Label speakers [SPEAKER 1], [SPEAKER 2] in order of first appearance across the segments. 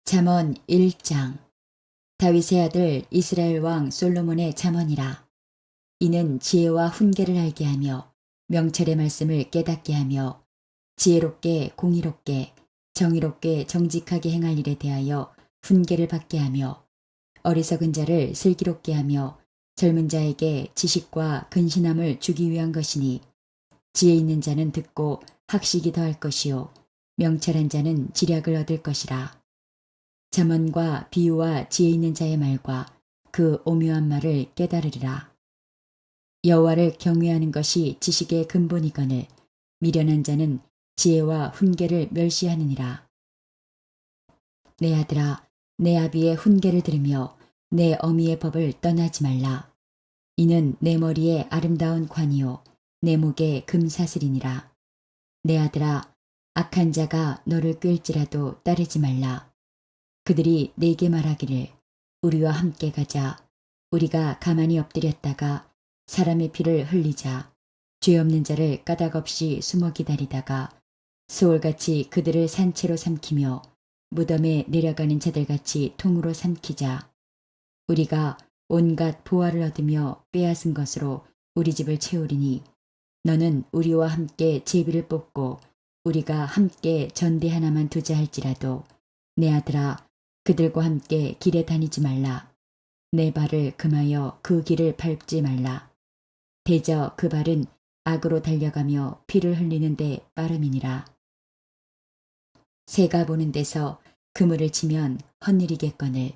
[SPEAKER 1] 잠언 1장. 다윗의 아들 이스라엘 왕 솔로몬의 잠언이라. 이는 지혜와 훈계를 알게 하며 명철의 말씀을 깨닫게 하며 지혜롭게 공의롭게 정의롭게 정직하게 행할 일에 대하여 훈계를 받게 하며 어리석은 자를 슬기롭게 하며 젊은 자에게 지식과 근신함을 주기 위한 것이니, 지혜 있는 자는 듣고 학식이 더할 것이요 명철한 자는 지략을 얻을 것이라. 잠언과 비유와 지혜 있는 자의 말과 그 오묘한 말을 깨달으리라. 여호와를 경외하는 것이 지식의 근본이거늘 미련한 자는 지혜와 훈계를 멸시하느니라. 내 아들아, 내 아비의 훈계를 들으며 내 어미의 법을 떠나지 말라. 이는 내 머리에 아름다운 관이요 내 목에 금사슬이니라. 내 아들아, 악한 자가 너를 꿰을지라도 따르지 말라. 그들이 내게 말하기를 우리와 함께 가자. 우리가 가만히 엎드렸다가 사람의 피를 흘리자. 죄 없는 자를 까닭없이 숨어 기다리다가 소울같이 그들을 산채로 삼키며 무덤에 내려가는 자들같이 통으로 삼키자. 우리가 온갖 보화를 얻으며 빼앗은 것으로 우리 집을 채우리니, 너는 우리와 함께 제비를 뽑고 우리가 함께 전대 하나만 두자 할지라도 내 아들아, 그들과 함께 길에 다니지 말라. 내 발을 금하여 그 길을 밟지 말라. 대저 그 발은 악으로 달려가며 피를 흘리는데 빠름이니라. 새가 보는 데서 그물을 치면 헛일이겠거늘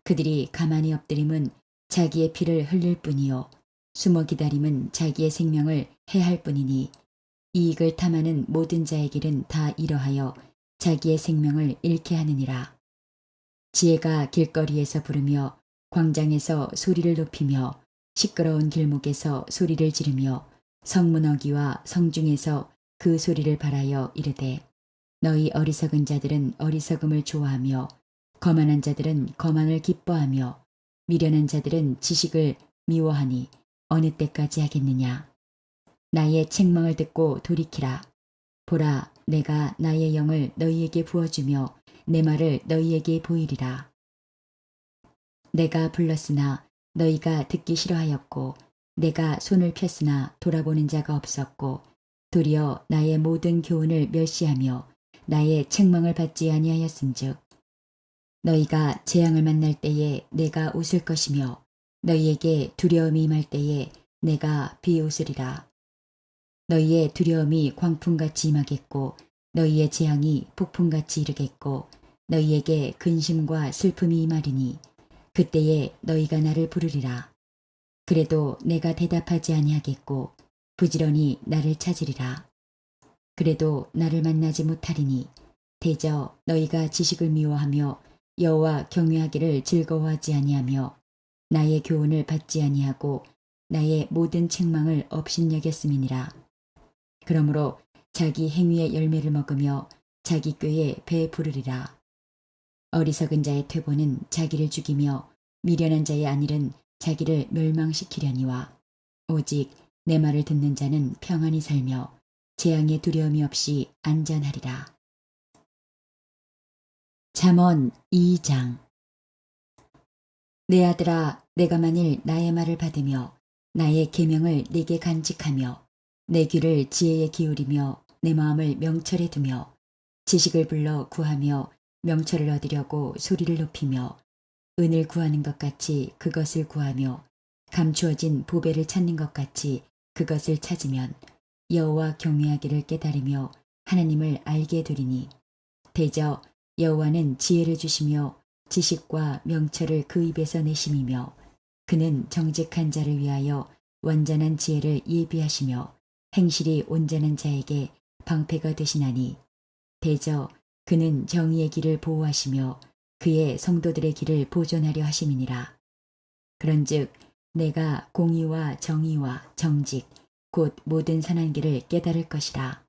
[SPEAKER 1] 그들이 가만히 엎드림은 자기의 피를 흘릴 뿐이요 숨어 기다림은 자기의 생명을 해할 뿐이니, 이익을 탐하는 모든 자의 길은 다 이러하여 자기의 생명을 잃게 하느니라. 지혜가 길거리에서 부르며 광장에서 소리를 높이며 시끄러운 길목에서 소리를 지르며 성문어기와 성중에서 그 소리를 발하여 이르되, 너희 어리석은 자들은 어리석음을 좋아하며 거만한 자들은 거만을 기뻐하며 미련한 자들은 지식을 미워하니 어느 때까지 하겠느냐. 나의 책망을 듣고 돌이키라. 보라, 내가 나의 영을 너희에게 부어주며 내 말을 너희에게 보이리라. 내가 불렀으나 너희가 듣기 싫어하였고 내가 손을 폈으나 돌아보는 자가 없었고 도리어 나의 모든 교훈을 멸시하며 나의 책망을 받지 아니하였은즉, 너희가 재앙을 만날 때에 내가 웃을 것이며 너희에게 두려움이 임할 때에 내가 비웃으리라. 너희의 두려움이 광풍같이 임하겠고 너희의 재앙이 폭풍같이 이르겠고 너희에게 근심과 슬픔이 임하리니, 그때에 너희가 나를 부르리라. 그래도 내가 대답하지 아니하겠고 부지런히 나를 찾으리라. 그래도 나를 만나지 못하리니, 대저 너희가 지식을 미워하며 여호와 경외하기를 즐거워하지 아니하며 나의 교훈을 받지 아니하고 나의 모든 책망을 업신여겼음이니라. 그러므로 자기 행위의 열매를 먹으며 자기 꾀에 배 부르리라. 어리석은 자의 퇴보는 자기를 죽이며 미련한 자의 안일은 자기를 멸망시키려니와, 오직 내 말을 듣는 자는 평안히 살며 재앙의 두려움이 없이 안전하리라. 잠언 2장. 내 아들아, 내가 만일 나의 말을 받으며 나의 계명을 네게 간직하며 내 귀를 지혜에 기울이며 내 마음을 명철에 두며 지식을 불러 구하며 명철을 얻으려고 소리를 높이며 은을 구하는 것 같이 그것을 구하며 감추어진 보배를 찾는 것 같이 그것을 찾으면 여호와 경외하기를 깨달으며 하나님을 알게 되리니, 대저 여호와는 지혜를 주시며 지식과 명철을 그 입에서 내심이며 그는 정직한 자를 위하여 완전한 지혜를 예비하시며 행실이 온전한 자에게 방패가 되시나니, 대저 그는 정의의 길을 보호하시며 그의 성도들의 길을 보존하려 하심이니라. 그런즉 내가 공의와 정의와 정직 곧 모든 선한 길을 깨달을 것이라.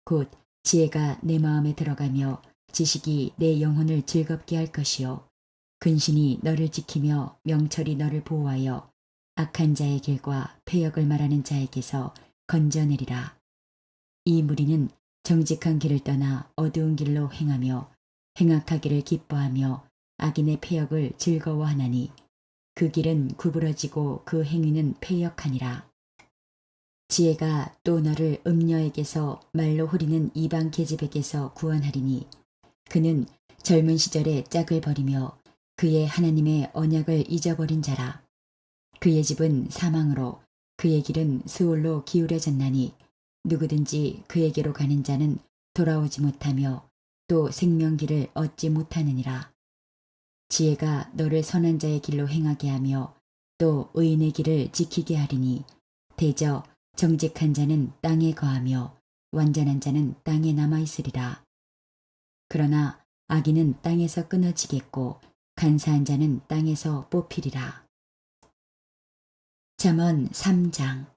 [SPEAKER 1] 곧 지혜가 내 마음에 들어가며 지식이 내 영혼을 즐겁게 할 것이요 근신이 너를 지키며 명철이 너를 보호하여 악한 자의 길과 패역을 말하는 자에게서 건져내리라. 이 무리는 정직한 길을 떠나 어두운 길로 행하며 행악하기를 기뻐하며 악인의 패역을 즐거워하나니 그 길은 구부러지고 그 행위는 패역하니라. 지혜가 또 너를 음녀에게서 말로 후리는 이방 계집에게서 구원하리니 그는 젊은 시절에 짝을 버리며 그의 하나님의 언약을 잊어버린 자라. 그의 집은 사망으로 그의 길은 스올로 기울여졌나니 누구든지 그에게로 가는 자는 돌아오지 못하며 또 생명길을 얻지 못하느니라. 지혜가 너를 선한 자의 길로 행하게 하며 또 의인의 길을 지키게 하리니 대저 정직한 자는 땅에 거하며 완전한 자는 땅에 남아 있으리라. 그러나 악인은 땅에서 끊어지겠고 간사한 자는 땅에서 뽑히리라. 잠언 3장.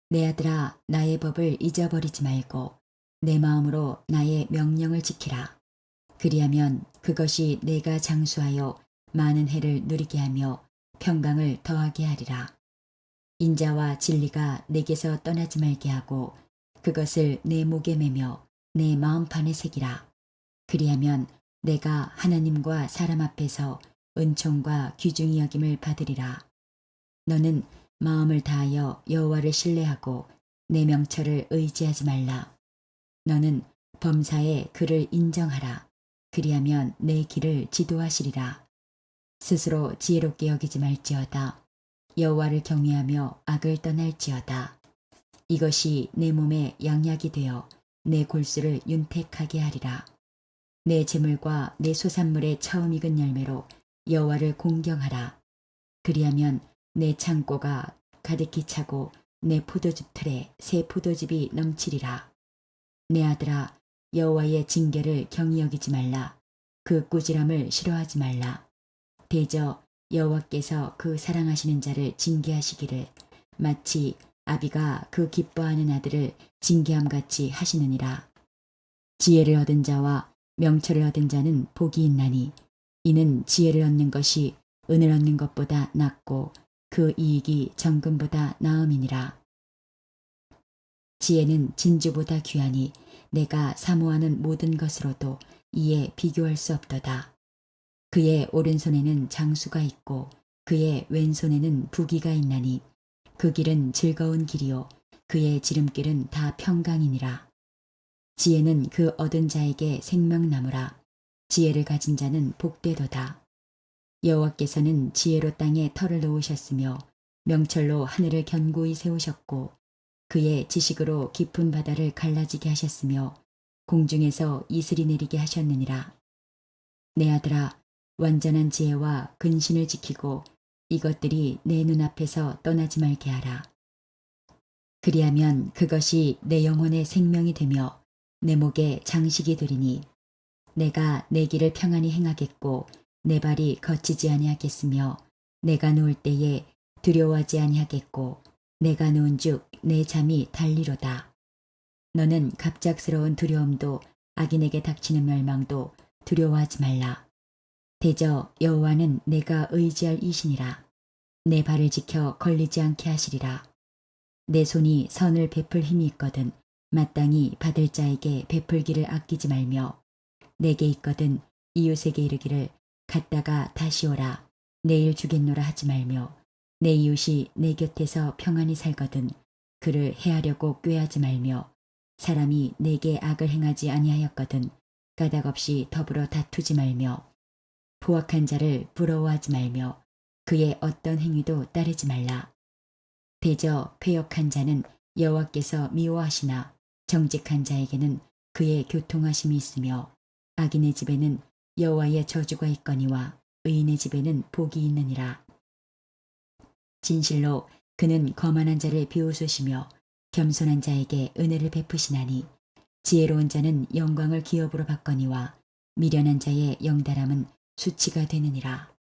[SPEAKER 1] 내 아들아, 나의 법을 잊어버리지 말고 내 마음으로 나의 명령을 지키라. 그리하면 그것이 내가 장수하여 많은 해를 누리게 하며 평강을 더하게 하리라. 인자와 진리가 내게서 떠나지 말게 하고 그것을 내 목에 매며 내 마음판에 새기라. 그리하면 내가 하나님과 사람 앞에서 은총과 귀중히 여김을 받으리라. 너는 마음을 다하여 여호와를 신뢰하고 내 명철을 의지하지 말라. 너는 범사에 그를 인정하라. 그리하면 내 길을 지도하시리라. 스스로 지혜롭게 여기지 말지어다. 여호와를 경외하며 악을 떠날지어다. 이것이 내 몸에 양약이 되어 내 골수를 윤택하게 하리라. 내 재물과 내 소산물의 처음 익은 열매로 여호와를 공경하라. 그리하면 내 창고가 가득히 차고 내 포도즙 틀에 새 포도즙이 넘치리라. 내 아들아, 여호와의 징계를 경히 여기지 말라. 그 꾸지람을 싫어하지 말라. 대저 여호와께서 그 사랑하시는 자를 징계하시기를 마치 아비가 그 기뻐하는 아들을 징계함 같이 하시느니라. 지혜를 얻은 자와 명철을 얻은 자는 복이 있나니 이는 지혜를 얻는 것이 은을 얻는 것보다 낫고 그 이익이 정금보다 나음이니라. 지혜는 진주보다 귀하니 내가 사모하는 모든 것으로도 이에 비교할 수 없도다. 그의 오른손에는 장수가 있고 그의 왼손에는 부귀가 있나니 그 길은 즐거운 길이요 그의 지름길은 다 평강이니라. 지혜는 그 얻은 자에게 생명나무라. 지혜를 가진 자는 복되도다. 여호와께서는 지혜로 땅에 터를 놓으셨으며 명철로 하늘을 견고히 세우셨고 그의 지식으로 깊은 바다를 갈라지게 하셨으며 공중에서 이슬이 내리게 하셨느니라. 내 아들아, 완전한 지혜와 근신을 지키고 이것들이 내 눈앞에서 떠나지 말게 하라. 그리하면 그것이 내 영혼의 생명이 되며 내 목에 장식이 되리니 내가 내 길을 평안히 행하겠고 내 발이 거치지 아니하겠으며 내가 누울 때에 두려워하지 아니하겠고 내가 누운즉 내 잠이 달리로다. 너는 갑작스러운 두려움도 악인에게 닥치는 멸망도 두려워하지 말라. 대저 여호와는 내가 의지할 이신이라. 내 발을 지켜 걸리지 않게 하시리라. 내 손이 선을 베풀 힘이 있거든 마땅히 받을 자에게 베풀기를 아끼지 말며 내게 있거든 이웃에게 이르기를 갔다가 다시 오라. 내일 주겠노라 하지 말며 내 이웃이 내 곁에서 평안히 살거든 그를 해하려고 꾀하지 말며 사람이 내게 악을 행하지 아니하였거든 까닭없이 더불어 다투지 말며 포악한 자를 부러워하지 말며 그의 어떤 행위도 따르지 말라. 대저 패역한 자는 여호와께서 미워하시나 정직한 자에게는 그의 교통하심이 있으며 악인의 집에는 여호와의 저주가 있거니와 의인의 집에는 복이 있느니라. 진실로 그는 거만한 자를 비웃으시며 겸손한 자에게 은혜를 베푸시나니 지혜로운 자는 영광을 기업으로 받거니와 미련한 자의 영달함은 수치가 되느니라.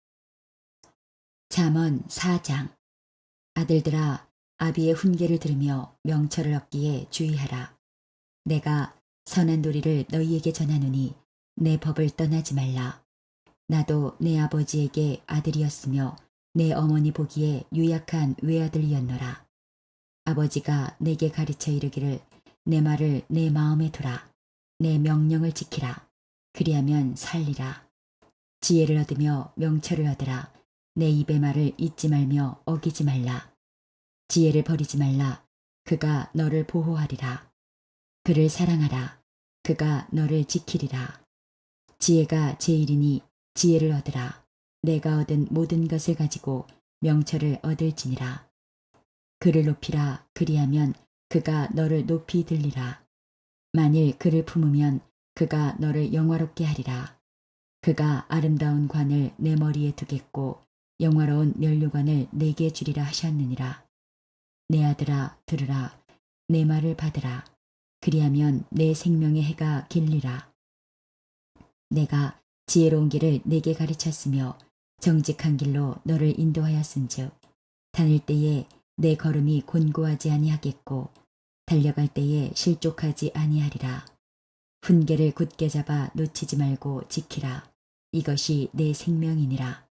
[SPEAKER 1] 잠언 4장. 아들들아, 아비의 훈계를 들으며 명철을 얻기에 주의하라. 내가 선한 도리를 너희에게 전하노니 내 법을 떠나지 말라. 나도 내 아버지에게 아들이었으며 내 어머니 보기에 유약한 외아들이었노라. 아버지가 내게 가르쳐 이르기를 내 말을 내 마음에 두라. 내 명령을 지키라. 그리하면 살리라. 지혜를 얻으며 명철을 얻으라. 내 입의 말을 잊지 말며 어기지 말라. 지혜를 버리지 말라. 그가 너를 보호하리라. 그를 사랑하라. 그가 너를 지키리라. 지혜가 제일이니 지혜를 얻으라. 내가 얻은 모든 것을 가지고 명철을 얻을지니라. 그를 높이라. 그리하면 그가 너를 높이 들리라. 만일 그를 품으면 그가 너를 영화롭게 하리라. 그가 아름다운 관을 내 머리에 두겠고 영화로운 면류관을 내게 주리라 하셨느니라. 내 아들아 들으라. 내 말을 받으라. 그리하면 내 생명의 해가 길리라. 내가 지혜로운 길을 내게 가르쳤으며 정직한 길로 너를 인도하였은즉 다닐 때에 내 걸음이 곤고하지 아니하겠고 달려갈 때에 실족하지 아니하리라. 훈계를 굳게 잡아 놓치지 말고 지키라. 이것이 내 생명이니라.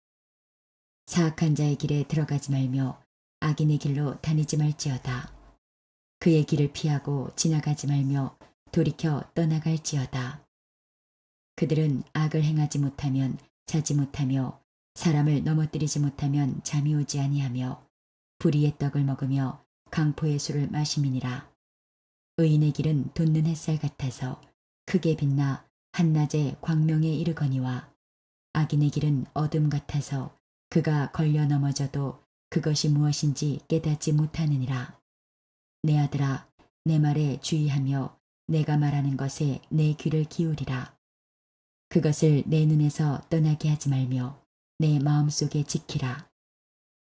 [SPEAKER 1] 사악한 자의 길에 들어가지 말며 악인의 길로 다니지 말지어다. 그의 길을 피하고 지나가지 말며 돌이켜 떠나갈지어다. 그들은 악을 행하지 못하면 자지 못하며 사람을 넘어뜨리지 못하면 잠이 오지 아니하며 불의의 떡을 먹으며 강포의 술을 마심이니라. 의인의 길은 돋는 햇살 같아서 크게 빛나 한낮에 광명에 이르거니와 악인의 길은 어둠 같아서 그가 걸려 넘어져도 그것이 무엇인지 깨닫지 못하느니라. 내 아들아 내 말에 주의하며 내가 말하는 것에 내 귀를 기울이라. 그것을 내 눈에서 떠나게 하지 말며 내 마음속에 지키라.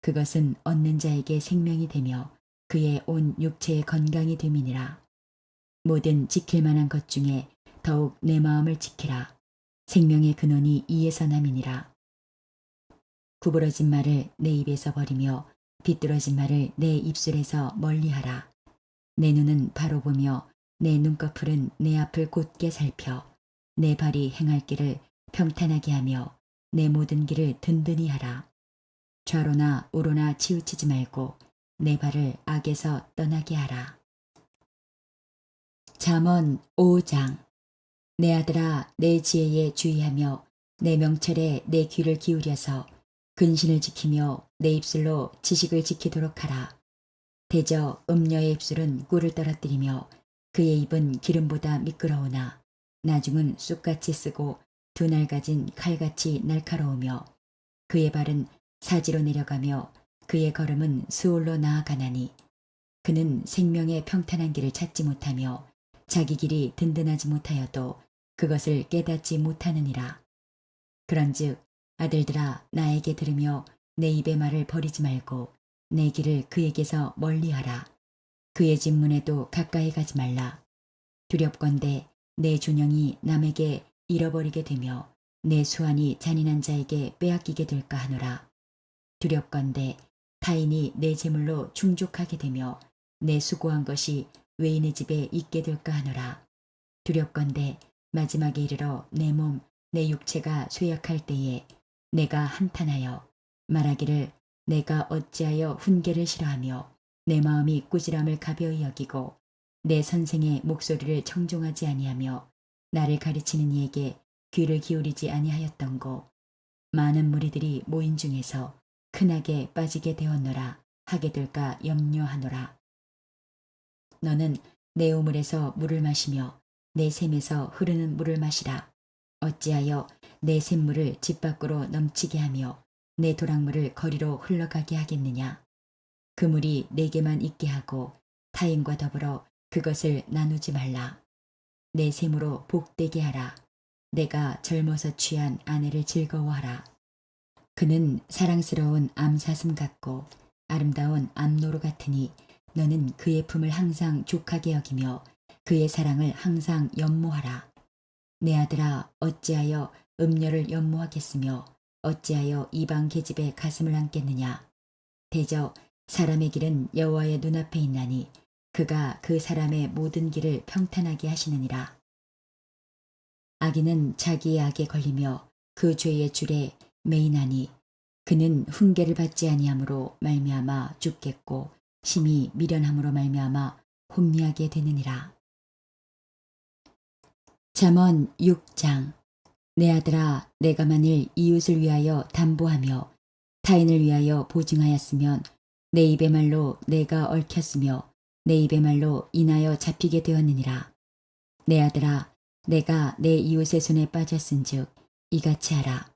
[SPEAKER 1] 그것은 얻는 자에게 생명이 되며 그의 온 육체의 건강이 됨이니라. 모든 지킬 만한 것 중에 더욱 내 마음을 지키라. 생명의 근원이 이에서 남이니라. 구부러진 말을 내 입에서 버리며 비뚤어진 말을 내 입술에서 멀리하라. 내 눈은 바로 보며 내 눈꺼풀은 내 앞을 곧게 살펴 내 발이 행할 길을 평탄하게 하며 내 모든 길을 든든히 하라. 좌로나 우로나 치우치지 말고 내 발을 악에서 떠나게 하라. 잠언 5장. 내 아들아 내 지혜에 주의하며 내 명철에 내 귀를 기울여서 근신을 지키며 내 입술로 지식을 지키도록 하라. 대저 음녀의 입술은 꿀을 떨어뜨리며 그의 입은 기름보다 미끄러우나 나중은 쑥같이 쓰고 두 날 가진 칼같이 날카로우며 그의 발은 사지로 내려가며 그의 걸음은 수올로 나아가나니 그는 생명의 평탄한 길을 찾지 못하며 자기 길이 든든하지 못하여도 그것을 깨닫지 못하느니라. 그런즉 아들들아 나에게 들으며 내 입의 말을 버리지 말고 내 길을 그에게서 멀리하라. 그의 집문에도 가까이 가지 말라. 두렵건대 내 존영이 남에게 잃어버리게 되며 내 수완이 잔인한 자에게 빼앗기게 될까 하노라. 두렵건대 타인이 내 재물로 충족하게 되며 내 수고한 것이 외인의 집에 있게 될까 하노라. 두렵건대 마지막에 이르러 내 몸, 내 육체가 쇠약할 때에 내가 한탄하여 말하기를 내가 어찌하여 훈계를 싫어하며 내 마음이 꾸지람을 가벼이 여기고 내 선생의 목소리를 청종하지 아니하며 나를 가르치는 이에게 귀를 기울이지 아니하였던고. 많은 무리들이 모인 중에서 큰악에 빠지게 되었노라 하게 될까 염려하노라. 너는 내 우물에서 물을 마시며 내 샘에서 흐르는 물을 마시라. 어찌하여 내 샘물을 집 밖으로 넘치게 하며 내 도랑물을 거리로 흘러가게 하겠느냐. 그 물이 내게만 있게 하고 타인과 더불어 그것을 나누지 말라. 내 샘으로 복되게 하라. 내가 젊어서 취한 아내를 즐거워하라. 그는 사랑스러운 암사슴 같고 아름다운 암노루 같으니 너는 그의 품을 항상 족하게 여기며 그의 사랑을 항상 연모하라. 내 아들아 어찌하여 음녀를 연모하겠으며 어찌하여 이방 계집의 가슴을 안겠느냐. 대저 사람의 길은 여호와의 눈앞에 있나니 그가 그 사람의 모든 길을 평탄하게 하시느니라. 악인은 자기의 악에 걸리며 그 죄의 줄에 매이나니 그는 훈계를 받지 아니함으로 말미암아 죽겠고 심히 미련함으로 말미암아 혼미하게 되느니라. 잠언 6장. 내 아들아, 내가 만일 이웃을 위하여 담보하며 타인을 위하여 보증하였으면 내 입의 말로 내가 얽혔으며 내 입의 말로 인하여 잡히게 되었느니라. 내 아들아, 내가 내 이웃의 손에 빠졌은즉 이같이 하라.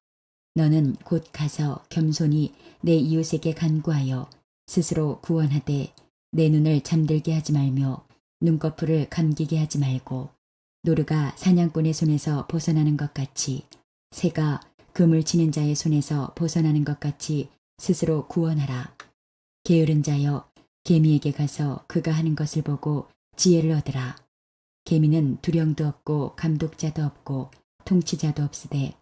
[SPEAKER 1] 너는 곧 가서 겸손히 내 이웃에게 간구하여 스스로 구원하되 내 눈을 잠들게 하지 말며 눈꺼풀을 감기게 하지 말고 노루가 사냥꾼의 손에서 벗어나는 것 같이 새가 그물 치는 자의 손에서 벗어나는 것 같이 스스로 구원하라. 게으른 자여, 개미에게 가서 그가 하는 것을 보고 지혜를 얻으라. 개미는 두령도 없고 감독자도 없고 통치자도 없으되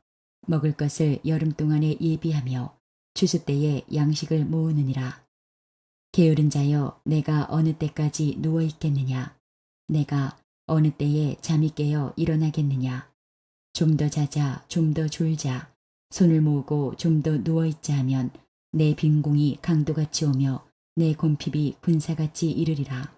[SPEAKER 1] 먹을 것을 여름 동안에 예비하며 추수 때에 양식을 모으느니라. 게으른 자여, 내가 어느 때까지 누워 있겠느냐? 내가 어느 때에 잠이 깨어 일어나겠느냐? 좀 더 자자, 좀 더 졸자, 손을 모으고 좀 더 누워 있자 하면 내 빈궁이 강도같이 오며 내 곰핍이 군사같이 이르리라.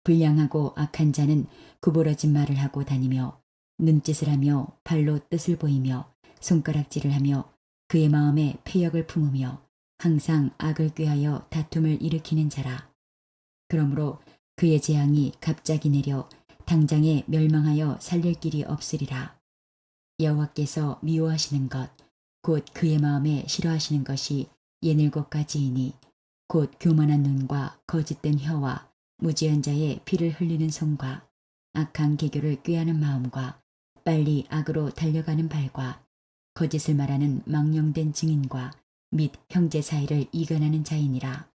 [SPEAKER 1] 불량하고 악한 자는 구부러진 말을 하고 다니며 눈짓을 하며 발로 뜻을 보이며 손가락질을 하며 그의 마음에 패역을 품으며 항상 악을 꾀하여 다툼을 일으키는 자라. 그러므로 그의 재앙이 갑자기 내려 당장에 멸망하여 살릴 길이 없으리라. 여호와께서 미워하시는 것, 곧 그의 마음에 싫어하시는 것이 예닐곱 가지이니 곧 교만한 눈과 거짓된 혀와 무지한 자의 피를 흘리는 손과 악한 계교를 꾀하는 마음과 빨리 악으로 달려가는 발과 거짓을 말하는 망령된 증인과 및 형제 사이를 이간하는 자이니라.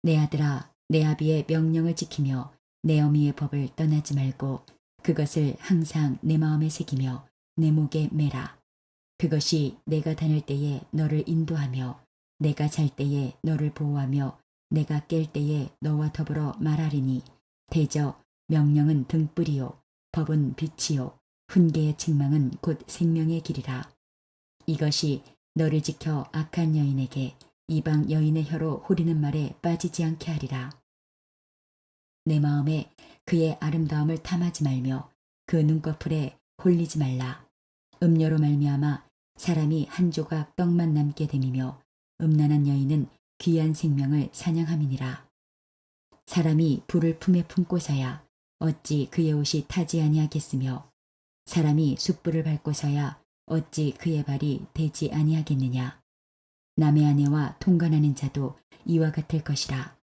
[SPEAKER 1] 내 아들아, 내 아비의 명령을 지키며 내 어미의 법을 떠나지 말고 그것을 항상 내 마음에 새기며 내 목에 매라. 그것이 내가 다닐 때에 너를 인도하며 내가 잘 때에 너를 보호하며 내가 깰 때에 너와 더불어 말하리니 대저 명령은 등불이요 법은 빛이요 훈계의 책망은 곧 생명의 길이라. 이것이 너를 지켜 악한 여인에게 이방 여인의 혀로 호리는 말에 빠지지 않게 하리라. 내 마음에 그의 아름다움을 탐하지 말며 그 눈꺼풀에 홀리지 말라. 음료로 말미암아 사람이 한 조각 떡만 남게 됨이며 음란한 여인은 귀한 생명을 사냥함이니라. 사람이 불을 품에 품고서야 어찌 그의 옷이 타지 아니하겠으며 사람이 숯불을 밟고서야 어찌 그의 발이 되지 아니하겠느냐. 남의 아내와 통관하는 자도 이와 같을 것이라.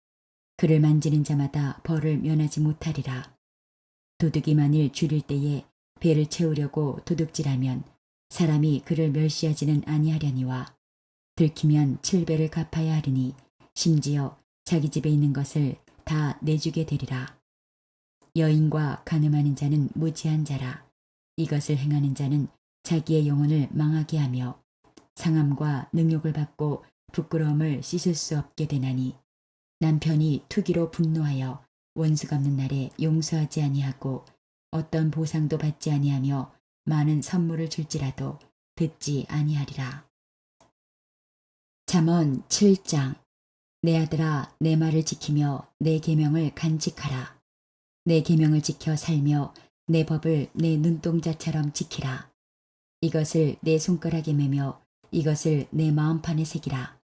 [SPEAKER 1] 그를 만지는 자마다 벌을 면하지 못하리라. 도둑이 만일 줄일 때에 배를 채우려고 도둑질하면 사람이 그를 멸시하지는 아니하려니와 들키면 7배를 갚아야 하리니 심지어 자기 집에 있는 것을 다 내주게 되리라. 여인과 간음하는 자는 무지한 자라. 이것을 행하는 자는 자기의 영혼을 망하게 하며 상함과 능욕을 받고 부끄러움을 씻을 수 없게 되나니 남편이 투기로 분노하여 원수 갚는 날에 용서하지 아니하고 어떤 보상도 받지 아니하며 많은 선물을 줄지라도 듣지 아니하리라. 잠언 7장. 내 아들아, 내 말을 지키며 내 계명을 간직하라. 내 계명을 지켜 살며 내 법을 내 눈동자처럼 지키라. 이것을 내 손가락에 매며 이것을 내 마음판에 새기라.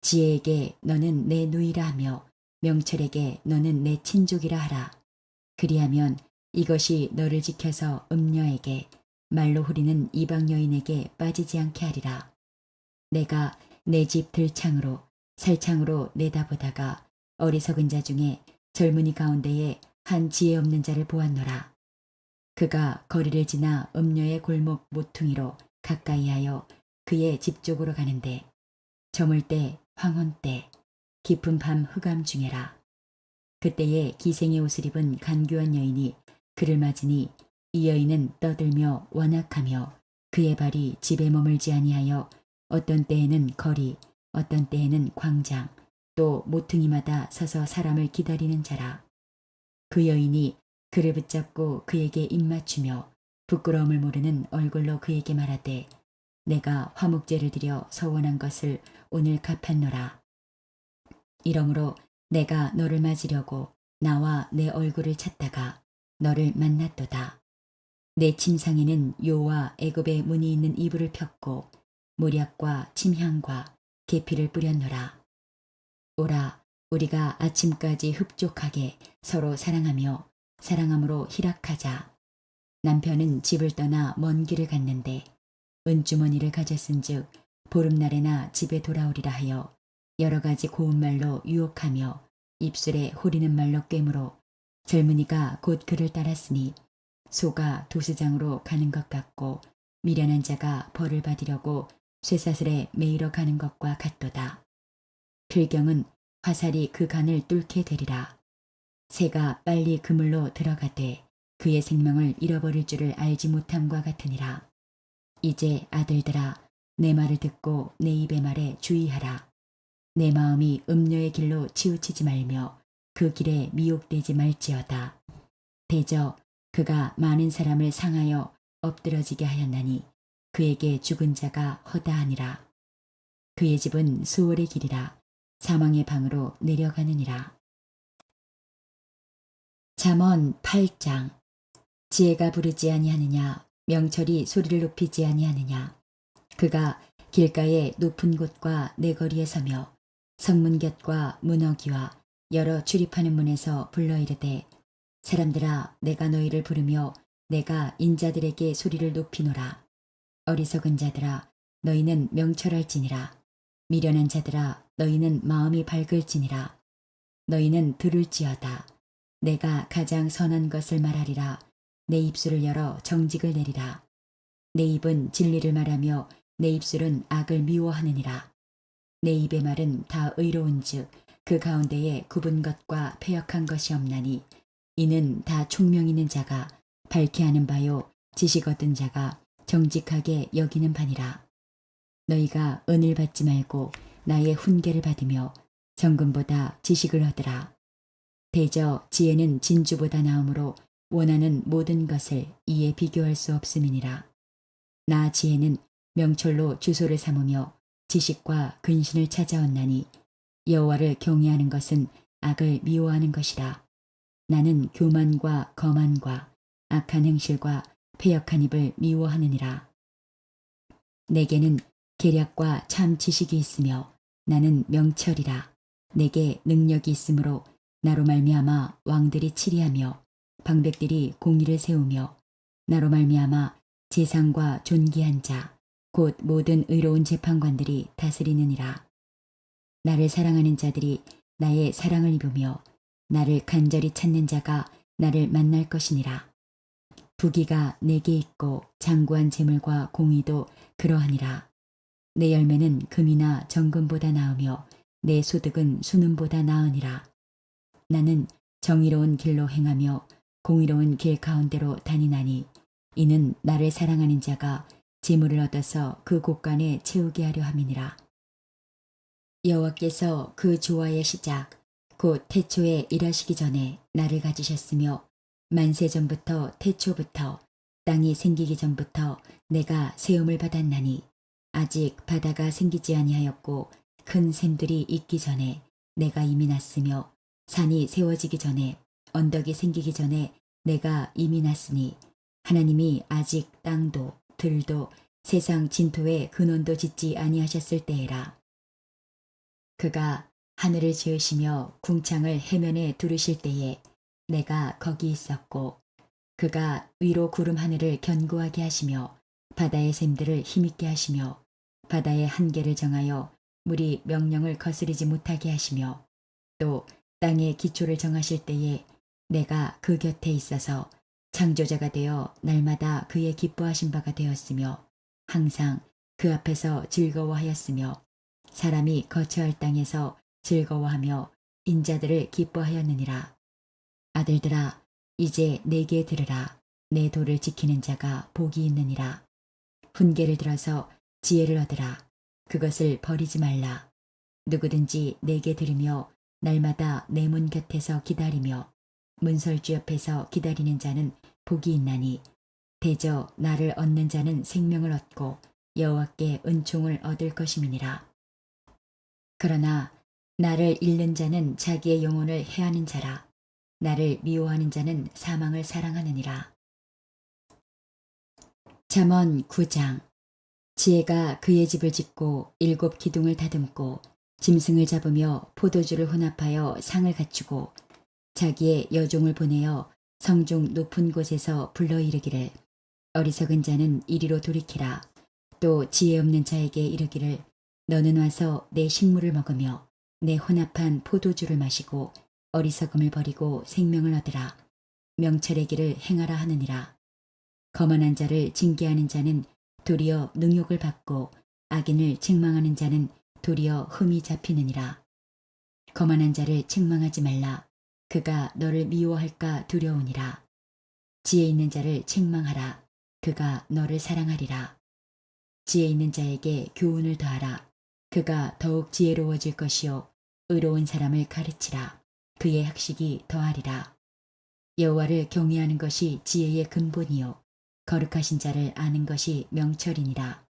[SPEAKER 1] 지혜에게 너는 내 누이라 하며 명철에게 너는 내 친족이라 하라. 그리하면 이것이 너를 지켜서 음녀에게 말로 후리는 이방 여인에게 빠지지 않게 하리라. 내가 내 집 들창으로 살창으로 내다보다가 어리석은 자 중에 젊은이 가운데에 한 지혜 없는 자를 보았노라. 그가 거리를 지나 음녀의 골목 모퉁이로 가까이하여 그의 집 쪽으로 가는데 저물 때 황혼 때 깊은 밤 흑암 중에라. 그때에 기생의 옷을 입은 간교한 여인이 그를 맞으니 이 여인은 떠들며 완악하며 그의 발이 집에 머물지 아니하여 어떤 때에는 거리 어떤 때에는 광장 또 모퉁이마다 서서 사람을 기다리는 자라. 그 여인이 그를 붙잡고 그에게 입맞추며 부끄러움을 모르는 얼굴로 그에게 말하되 내가 화목제를 드려 서원한 것을 오늘 갚았노라. 이러므로 내가 너를 맞으려고 나와 내 얼굴을 찾다가 너를 만났도다. 내 침상에는 요와 애굽의 문이 있는 이불을 폈고 모략과 침향과 계피를 뿌렸노라. 오라, 우리가 아침까지 흡족하게 서로 사랑하며 사랑함으로 희락하자. 남편은 집을 떠나 먼 길을 갔는데 은주머니를 가졌은즉 보름날에나 집에 돌아오리라 하여 여러 가지 고운 말로 유혹하며 입술에 호리는 말로 꿰물어 젊은이가 곧 그를 따랐으니 소가 도수장으로 가는 것 같고 미련한 자가 벌을 받으려고 쇠사슬에 매이러 가는 것과 같도다. 필경은 화살이 그 간을 뚫게 되리라. 새가 빨리 그물로 들어가되 그의 생명을 잃어버릴 줄을 알지 못함과 같으니라. 이제 아들들아, 내 말을 듣고 내 입의 말에 주의하라. 내 마음이 음녀의 길로 치우치지 말며 그 길에 미혹되지 말지어다. 대저 그가 많은 사람을 상하여 엎드러지게 하였나니 그에게 죽은 자가 허다하니라. 그의 집은 수월의 길이라 사망의 방으로 내려가느니라. 잠언 8장. 지혜가 부르지 아니하느냐, 명철이 소리를 높이지 아니하느냐. 그가 길가의 높은 곳과 내거리에 서며 성문 곁과 문어기와 여러 출입하는 문에서 불러 이르되, 사람들아, 내가 너희를 부르며 내가 인자들에게 소리를 높이노라. 어리석은 자들아, 너희는 명철할지니라. 미련한 자들아, 너희는 마음이 밝을지니라. 너희는 들을지어다. 내가 가장 선한 것을 말하리라. 내 입술을 열어 정직을 내리라. 내 입은 진리를 말하며 내 입술은 악을 미워하느니라. 내 입의 말은 다 의로운즉 그 가운데에 굽은 것과 패역한 것이 없나니 이는 다 총명 있는 자가 밝게 하는 바요 지식 얻은 자가 정직하게 여기는 바니라. 너희가 은을 받지 말고 나의 훈계를 받으며 정금보다 지식을 얻으라. 대저 지혜는 진주보다 나음으로 원하는 모든 것을 이에 비교할 수 없음이니라. 나 지혜는 명철로 주소를 삼으며 지식과 근신을 찾아왔나니 여호와를 경외하는 것은 악을 미워하는 것이라. 나는 교만과 거만과 악한 행실과 패역한 입을 미워하느니라. 내게는 계략과 참 지식이 있으며 나는 명철이라. 내게 능력이 있으므로 나로 말미암아 왕들이 치리하며 방백들이 공의를 세우며 나로 말미암아 재상과 존귀한 자 곧 모든 의로운 재판관들이 다스리느니라. 나를 사랑하는 자들이 나의 사랑을 입으며 나를 간절히 찾는 자가 나를 만날 것이니라. 부귀가 내게 있고 장구한 재물과 공의도 그러하니라. 내 열매는 금이나 정금보다 나으며 내 소득은 수는보다 나으니라. 나는 정의로운 길로 행하며 공의로운 길 가운데로 다니나니 이는 나를 사랑하는 자가 재물을 얻어서 그 곳간에 채우게 하려 함이니라. 여호와께서 그 조화의 시작 곧 태초에 일하시기 전에 나를 가지셨으며 만세 전부터 태초부터 땅이 생기기 전부터 내가 세움을 받았나니 아직 바다가 생기지 아니하였고 큰 샘들이 있기 전에 내가 이미 났으며 산이 세워지기 전에 언덕이 생기기 전에 내가 이미 났으니 하나님이 아직 땅도 들도 세상 진토에 근원도 짓지 아니하셨을 때에라. 그가 하늘을 지으시며 궁창을 해면에 두르실 때에 내가 거기 있었고 그가 위로 구름 하늘을 견고하게 하시며 바다의 샘들을 힘있게 하시며 바다의 한계를 정하여 물이 명령을 거스르지 못하게 하시며 또 땅의 기초를 정하실 때에 내가 그 곁에 있어서 창조자가 되어 날마다 그의 기뻐하신 바가 되었으며 항상 그 앞에서 즐거워하였으며 사람이 거처할 땅에서 즐거워하며 인자들을 기뻐하였느니라. 아들들아, 이제 내게 들으라. 내 도를 지키는 자가 복이 있느니라. 훈계를 들어서 지혜를 얻으라. 그것을 버리지 말라. 누구든지 내게 들으며 날마다 내 문 곁에서 기다리며 문설주 옆에서 기다리는 자는 복이 있나니 대저 나를 얻는 자는 생명을 얻고 여호와께 은총을 얻을 것임이니라. 그러나 나를 잃는 자는 자기의 영혼을 해하는 자라. 나를 미워하는 자는 사망을 사랑하느니라. 잠언 9장. 지혜가 그의 집을 짓고 7 기둥을 다듬고 짐승을 잡으며 포도주를 혼합하여 상을 갖추고 자기의 여종을 보내어 성중 높은 곳에서 불러 이르기를 어리석은 자는 이리로 돌이키라. 또 지혜 없는 자에게 이르기를 너는 와서 내 식물을 먹으며 내 혼합한 포도주를 마시고 어리석음을 버리고 생명을 얻으라. 명철의 길을 행하라 하느니라. 거만한 자를 징계하는 자는 도리어 능욕을 받고 악인을 책망하는 자는 도리어 흠이 잡히느니라. 거만한 자를 책망하지 말라. 그가 너를 미워할까 두려우니라. 지혜 있는 자를 책망하라. 그가 너를 사랑하리라. 지혜 있는 자에게 교훈을 더하라. 그가 더욱 지혜로워질 것이요 의로운 사람을 가르치라. 그의 학식이 더하리라. 여호와를 경외하는 것이 지혜의 근본이요 거룩하신 자를 아는 것이 명철이니라.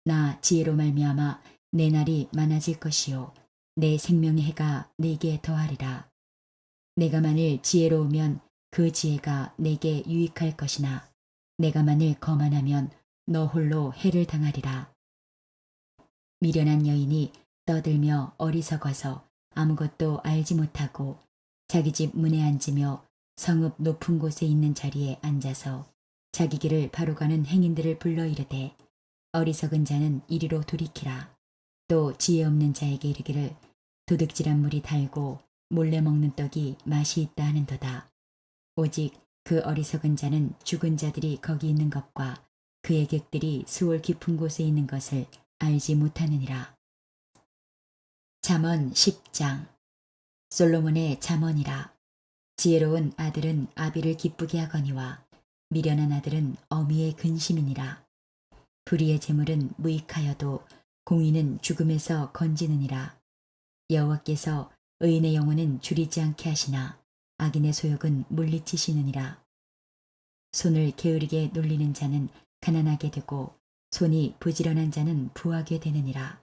[SPEAKER 1] 나 지혜로 말미암아 내 날이 많아질 것이요 내 생명의 해가 내게 더하리라. 내가 만일 지혜로우면 그 지혜가 내게 유익할 것이나 내가 만일 거만하면 너 홀로 해를 당하리라. 미련한 여인이 떠들며 어리석어서 아무것도 알지 못하고 자기 집 문에 앉으며 성읍 높은 곳에 있는 자리에 앉아서 자기 길을 바로 가는 행인들을 불러 이르되 어리석은 자는 이리로 돌이키라. 또 지혜 없는 자에게 이르기를 도둑질한 물이 달고 몰래 먹는 떡이 맛이 있다 하는도다. 오직 그 어리석은 자는 죽은 자들이 거기 있는 것과 그의 객들이 수월 깊은 곳에 있는 것을 알지 못하느니라. 잠언 10장. 솔로몬의 잠언이라. 지혜로운 아들은 아비를 기쁘게 하거니와 미련한 아들은 어미의 근심이니라. 불의의 재물은 무익하여도 공의는 죽음에서 건지느니라. 여호와께서 의인의 영혼은 줄이지 않게 하시나 악인의 소욕은 물리치시느니라. 손을 게으르게 놀리는 자는 가난하게 되고 손이 부지런한 자는 부하게 되느니라.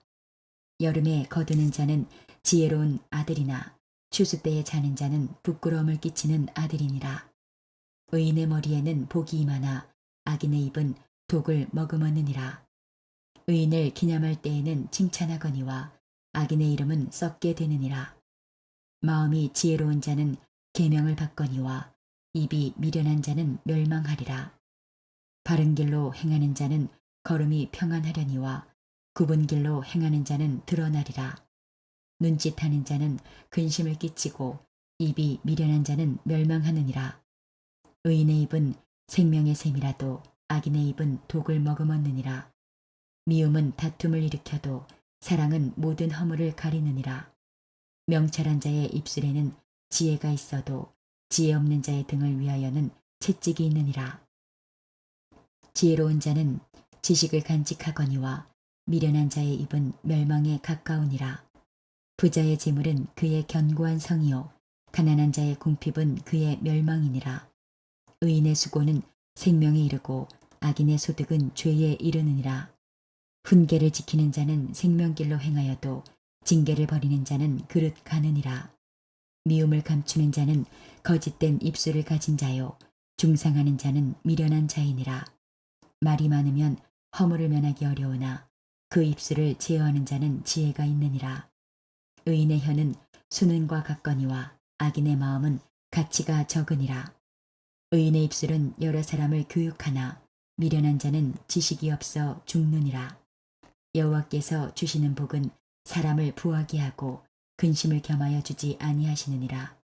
[SPEAKER 1] 여름에 거두는 자는 지혜로운 아들이나 추수 때에 자는 자는 부끄러움을 끼치는 아들이니라. 의인의 머리에는 복이 임하나 악인의 입은 독을 머금었느니라. 의인을 기념할 때에는 칭찬하거니와 악인의 이름은 썩게 되느니라. 마음이 지혜로운 자는 계명을 받거니와 입이 미련한 자는 멸망하리라. 바른 길로 행하는 자는 걸음이 평안하려니와 굽은 길로 행하는 자는 드러나리라. 눈짓하는 자는 근심을 끼치고 입이 미련한 자는 멸망하느니라. 의인의 입은 생명의 샘이라도 악인의 입은 독을 머금었느니라. 미움은 다툼을 일으켜도 사랑은 모든 허물을 가리느니라. 명철한 자의 입술에는 지혜가 있어도 지혜 없는 자의 등을 위하여는 채찍이 있느니라. 지혜로운 자는 지식을 간직하거니와 미련한 자의 입은 멸망에 가까우니라. 부자의 재물은 그의 견고한 성이요 가난한 자의 궁핍은 그의 멸망이니라. 의인의 수고는 생명에 이르고 악인의 소득은 죄에 이르느니라. 훈계를 지키는 자는 생명길로 행하여도 징계를 버리는 자는 그릇 가느니라. 미움을 감추는 자는 거짓된 입술을 가진 자요 중상하는 자는 미련한 자이니라. 말이 많으면 허물을 면하기 어려우나 그 입술을 제어하는 자는 지혜가 있느니라. 의인의 혀는 수는과 같거니와 악인의 마음은 가치가 적으니라. 의인의 입술은 여러 사람을 교육하나 미련한 자는 지식이 없어 죽느니라. 여호와께서 주시는 복은 사람을 부하게 하고 근심을 겸하여 주지 아니하시느니라.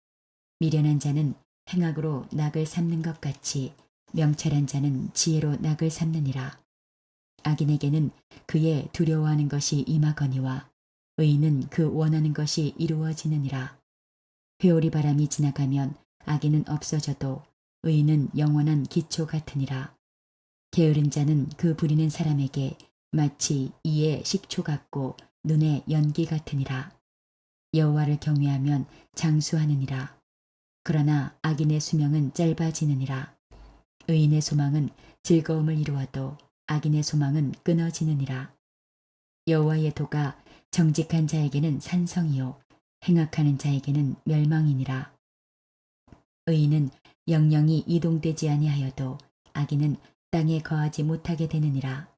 [SPEAKER 1] 미련한 자는 행악으로 낙을 삼는 것 같이 명철한 자는 지혜로 낙을 삼느니라. 악인에게는 그의 두려워하는 것이 임하거니와 의인은 그 원하는 것이 이루어지느니라. 회오리 바람이 지나가면 악인은 없어져도 의인은 영원한 기초 같으니라. 게으른 자는 그 부리는 사람에게 마치 이에 식초 같고 눈에 연기 같으니라. 여호와를 경외하면 장수하느니라. 그러나 악인의 수명은 짧아지느니라. 의인의 소망은 즐거움을 이루어도 악인의 소망은 끊어지느니라. 여호와의 도가 정직한 자에게는 산성이요 행악하는 자에게는 멸망이니라. 의인은 영영이 이동되지 아니하여도 악인은 땅에 거하지 못하게 되느니라.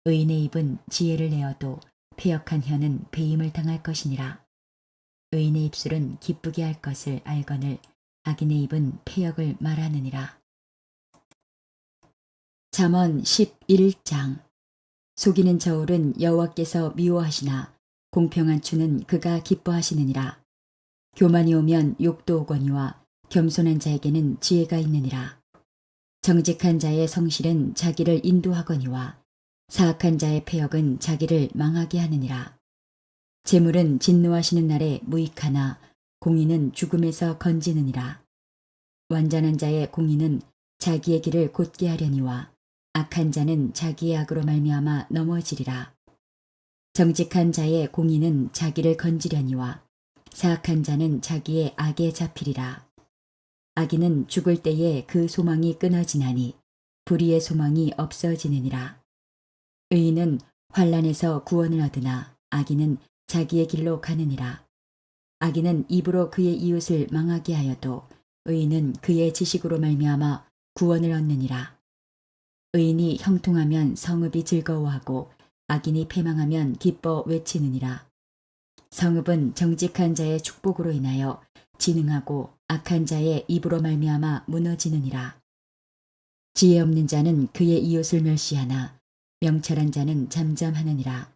[SPEAKER 1] 의인의 입은 지혜를 내어도 패역한 혀는 배임을 당할 것이니라. 의인의 입술은 기쁘게 할 것을 알거늘 악인의 입은 패역을 말하느니라. 잠언 11장. 속이는 저울은 여호와께서 미워하시나 공평한 추는 그가 기뻐하시느니라. 교만이 오면 욕도 오거니와 겸손한 자에게는 지혜가 있느니라. 정직한 자의 성실은 자기를 인도하거니와 사악한 자의 패역은 자기를 망하게 하느니라. 재물은 진노하시는 날에 무익하나 공의는 죽음에서 건지느니라. 완전한 자의 공의는 자기의 길을 곧게 하려니와 악한 자는 자기의 악으로 말미암아 넘어지리라. 정직한 자의 공의는 자기를 건지려니와 사악한 자는 자기의 악에 잡히리라. 악인은 죽을 때에 그 소망이 끊어지나니 불의의 소망이 없어지느니라. 의인은 환난에서 구원을 얻으나 악인은 자기의 길로 가느니라. 악인은 입으로 그의 이웃을 망하게 하여도 의인은 그의 지식으로 말미암아 구원을 얻느니라. 의인이 형통하면 성읍이 즐거워하고 악인이 패망하면 기뻐 외치느니라. 성읍은 정직한 자의 축복으로 인하여 진흥하고 악한 자의 입으로 말미암아 무너지느니라. 지혜 없는 자는 그의 이웃을 멸시하나 명철한 자는 잠잠하느니라.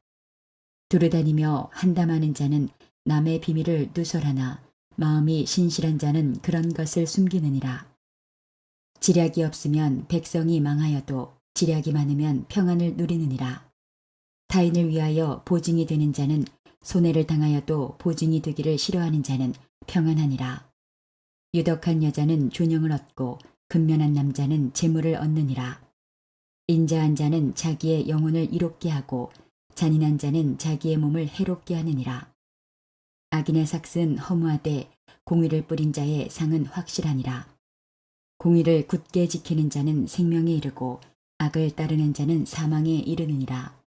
[SPEAKER 1] 두루다니며 한담하는 자는 남의 비밀을 누설하나 마음이 신실한 자는 그런 것을 숨기느니라. 지략이 없으면 백성이 망하여도 지략이 많으면 평안을 누리느니라. 타인을 위하여 보증이 되는 자는 손해를 당하여도 보증이 되기를 싫어하는 자는 평안하니라. 유덕한 여자는 존영을 얻고 근면한 남자는 재물을 얻느니라. 인자한 자는 자기의 영혼을 이롭게 하고 잔인한 자는 자기의 몸을 해롭게 하느니라. 악인의 삭은 허무하되 공의를 뿌린 자의 상은 확실하니라. 공의를 굳게 지키는 자는 생명에 이르고 악을 따르는 자는 사망에 이르느니라.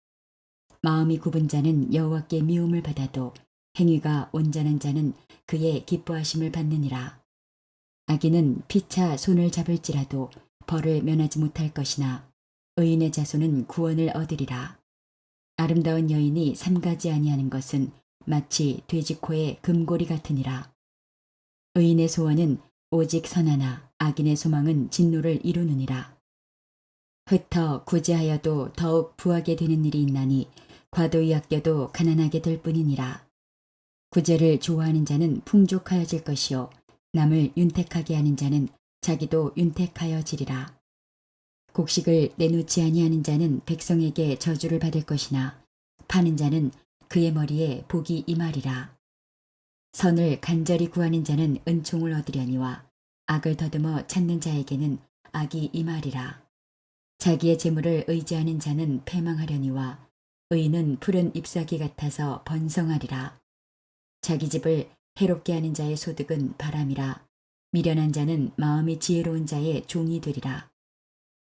[SPEAKER 1] 마음이 굽은 자는 여호와께 미움을 받아도 행위가 온전한 자는 그의 기뻐하심을 받느니라. 악인은 피차 손을 잡을지라도 벌을 면하지 못할 것이나 의인의 자손은 구원을 얻으리라. 아름다운 여인이 삼가지 아니하는 것은 마치 돼지코의 금고리 같으니라. 의인의 소원은 오직 선하나 악인의 소망은 진노를 이루느니라. 흩어 구제하여도 더욱 부하게 되는 일이 있나니 과도히 아껴도 가난하게 될 뿐이니라. 구제를 좋아하는 자는 풍족하여질 것이요 남을 윤택하게 하는 자는 자기도 윤택하여지리라. 곡식을 내놓지 아니하는 자는 백성에게 저주를 받을 것이나 파는 자는 그의 머리에 복이 임하리라. 선을 간절히 구하는 자는 은총을 얻으려니와 악을 더듬어 찾는 자에게는 악이 임하리라. 자기의 재물을 의지하는 자는 패망하려니와 의인은 푸른 잎사귀 같아서 번성하리라. 자기 집을 해롭게 하는 자의 소득은 바람이라. 미련한 자는 마음이 지혜로운 자의 종이 되리라.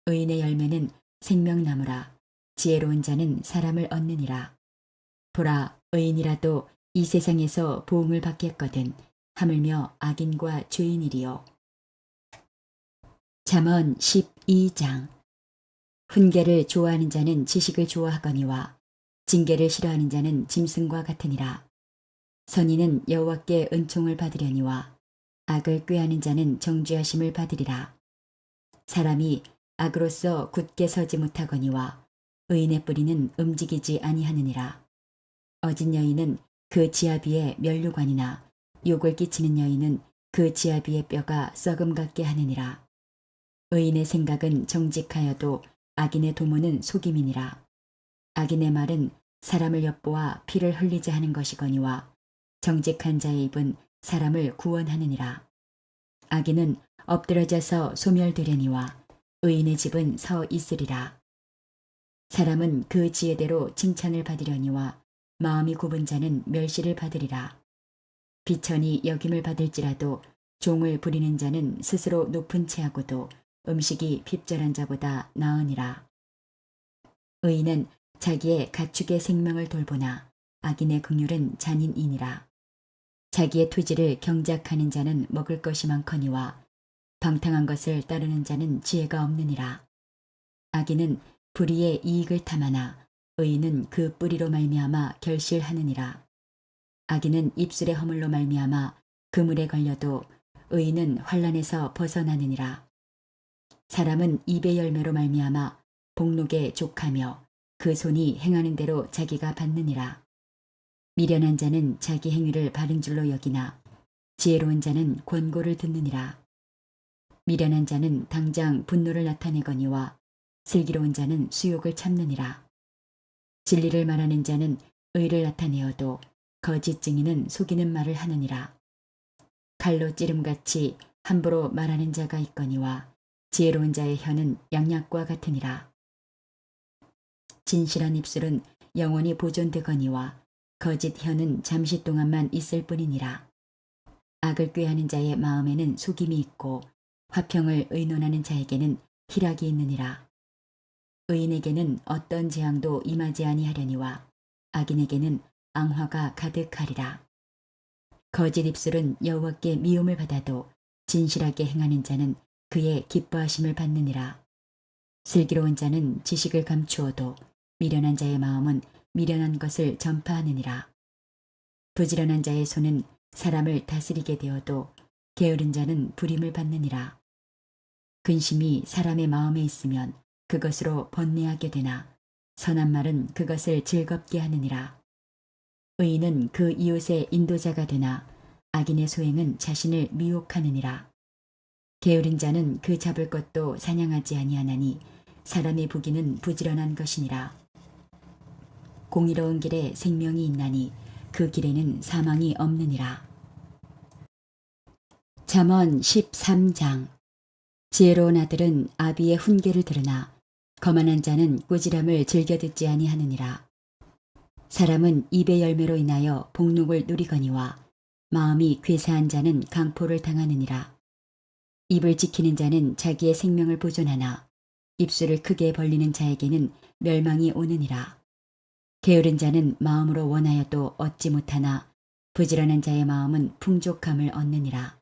[SPEAKER 1] 의인의 열매는 생명나무라. 지혜로운 자는 사람을 얻느니라. 보라, 의인이라도 이 세상에서 보응을 받겠거든 하물며 악인과 죄인이리요. 잠언 12장. 훈계를 좋아하는 자는 지식을 좋아하거니와 징계를 싫어하는 자는 짐승과 같으니라. 선인은 여호와께 은총을 받으려니와 악을 꾀하는 자는 정죄하심을 받으리라. 사람이 악으로서 굳게 서지 못하거니와 의인의 뿌리는 움직이지 아니하느니라. 어진 여인은 그 지아비의 면류관이나 욕을 끼치는 여인은 그 지아비의 뼈가 썩음 같게 하느니라. 의인의 생각은 정직하여도 악인의 도모는 속임이니라. 악인의 말은 사람을 엿보아 피를 흘리게 하는 것이거니와 정직한 자의 입은 사람을 구원하느니라. 악인은 엎드러져서 소멸되려니와 의인의 집은 서 있으리라. 사람은 그 지혜대로 칭찬을 받으려니와 마음이 굽은 자는 멸시를 받으리라. 비천이 여김을 받을지라도 종을 부리는 자는 스스로 높은 채하고도 음식이 핍절한 자보다 나으니라. 의인은 자기의 가축의 생명을 돌보나 악인의 긍휼은 잔인이니라. 자기의 토지를 경작하는 자는 먹을 것이 많거니와 방탕한 것을 따르는 자는 지혜가 없느니라. 악인은 불의의 이익을 탐하나 의인은 그 뿌리로 말미암아 결실하느니라. 악인은 입술의 허물로 말미암아 그물에 걸려도 의인은 환난에서 벗어나느니라. 사람은 입의 열매로 말미암아 복록에 족하며 그 손이 행하는 대로 자기가 받느니라. 미련한 자는 자기 행위를 바른 줄로 여기나 지혜로운 자는 권고를 듣느니라. 미련한 자는 당장 분노를 나타내거니와 슬기로운 자는 수욕을 참느니라. 진리를 말하는 자는 의를 나타내어도 거짓 증인은 속이는 말을 하느니라. 칼로 찌름같이 함부로 말하는 자가 있거니와 지혜로운 자의 혀는 양약과 같으니라. 진실한 입술은 영원히 보존되거니와 거짓 혀는 잠시 동안만 있을 뿐이니라. 악을 꾀하는 자의 마음에는 속임이 있고 화평을 의논하는 자에게는 희락이 있느니라. 의인에게는 어떤 재앙도 임하지 아니하려니와 악인에게는 앙화가 가득하리라. 거짓 입술은 여호와께 미움을 받아도 진실하게 행하는 자는 그의 기뻐하심을 받느니라. 슬기로운 자는 지식을 감추어도 미련한 자의 마음은 미련한 것을 전파하느니라. 부지런한 자의 손은 사람을 다스리게 되어도 게으른 자는 부림을 받느니라. 근심이 사람의 마음에 있으면 그것으로 번뇌하게 되나 선한 말은 그것을 즐겁게 하느니라. 의인은 그 이웃의 인도자가 되나 악인의 소행은 자신을 미혹하느니라. 게으른 자는 그 잡을 것도 사냥하지 아니하나니 사람의 부귀는 부지런한 것이니라. 공의로운 길에 생명이 있나니 그 길에는 사망이 없느니라. 잠언 13장. 지혜로운 아들은 아비의 훈계를 들으나 거만한 자는 꾸지람을 즐겨 듣지 아니하느니라. 사람은 입의 열매로 인하여 복록을 누리거니와 마음이 괴사한 자는 강포를 당하느니라. 입을 지키는 자는 자기의 생명을 보존하나 입술을 크게 벌리는 자에게는 멸망이 오느니라. 게으른 자는 마음으로 원하여도 얻지 못하나 부지런한 자의 마음은 풍족함을 얻느니라.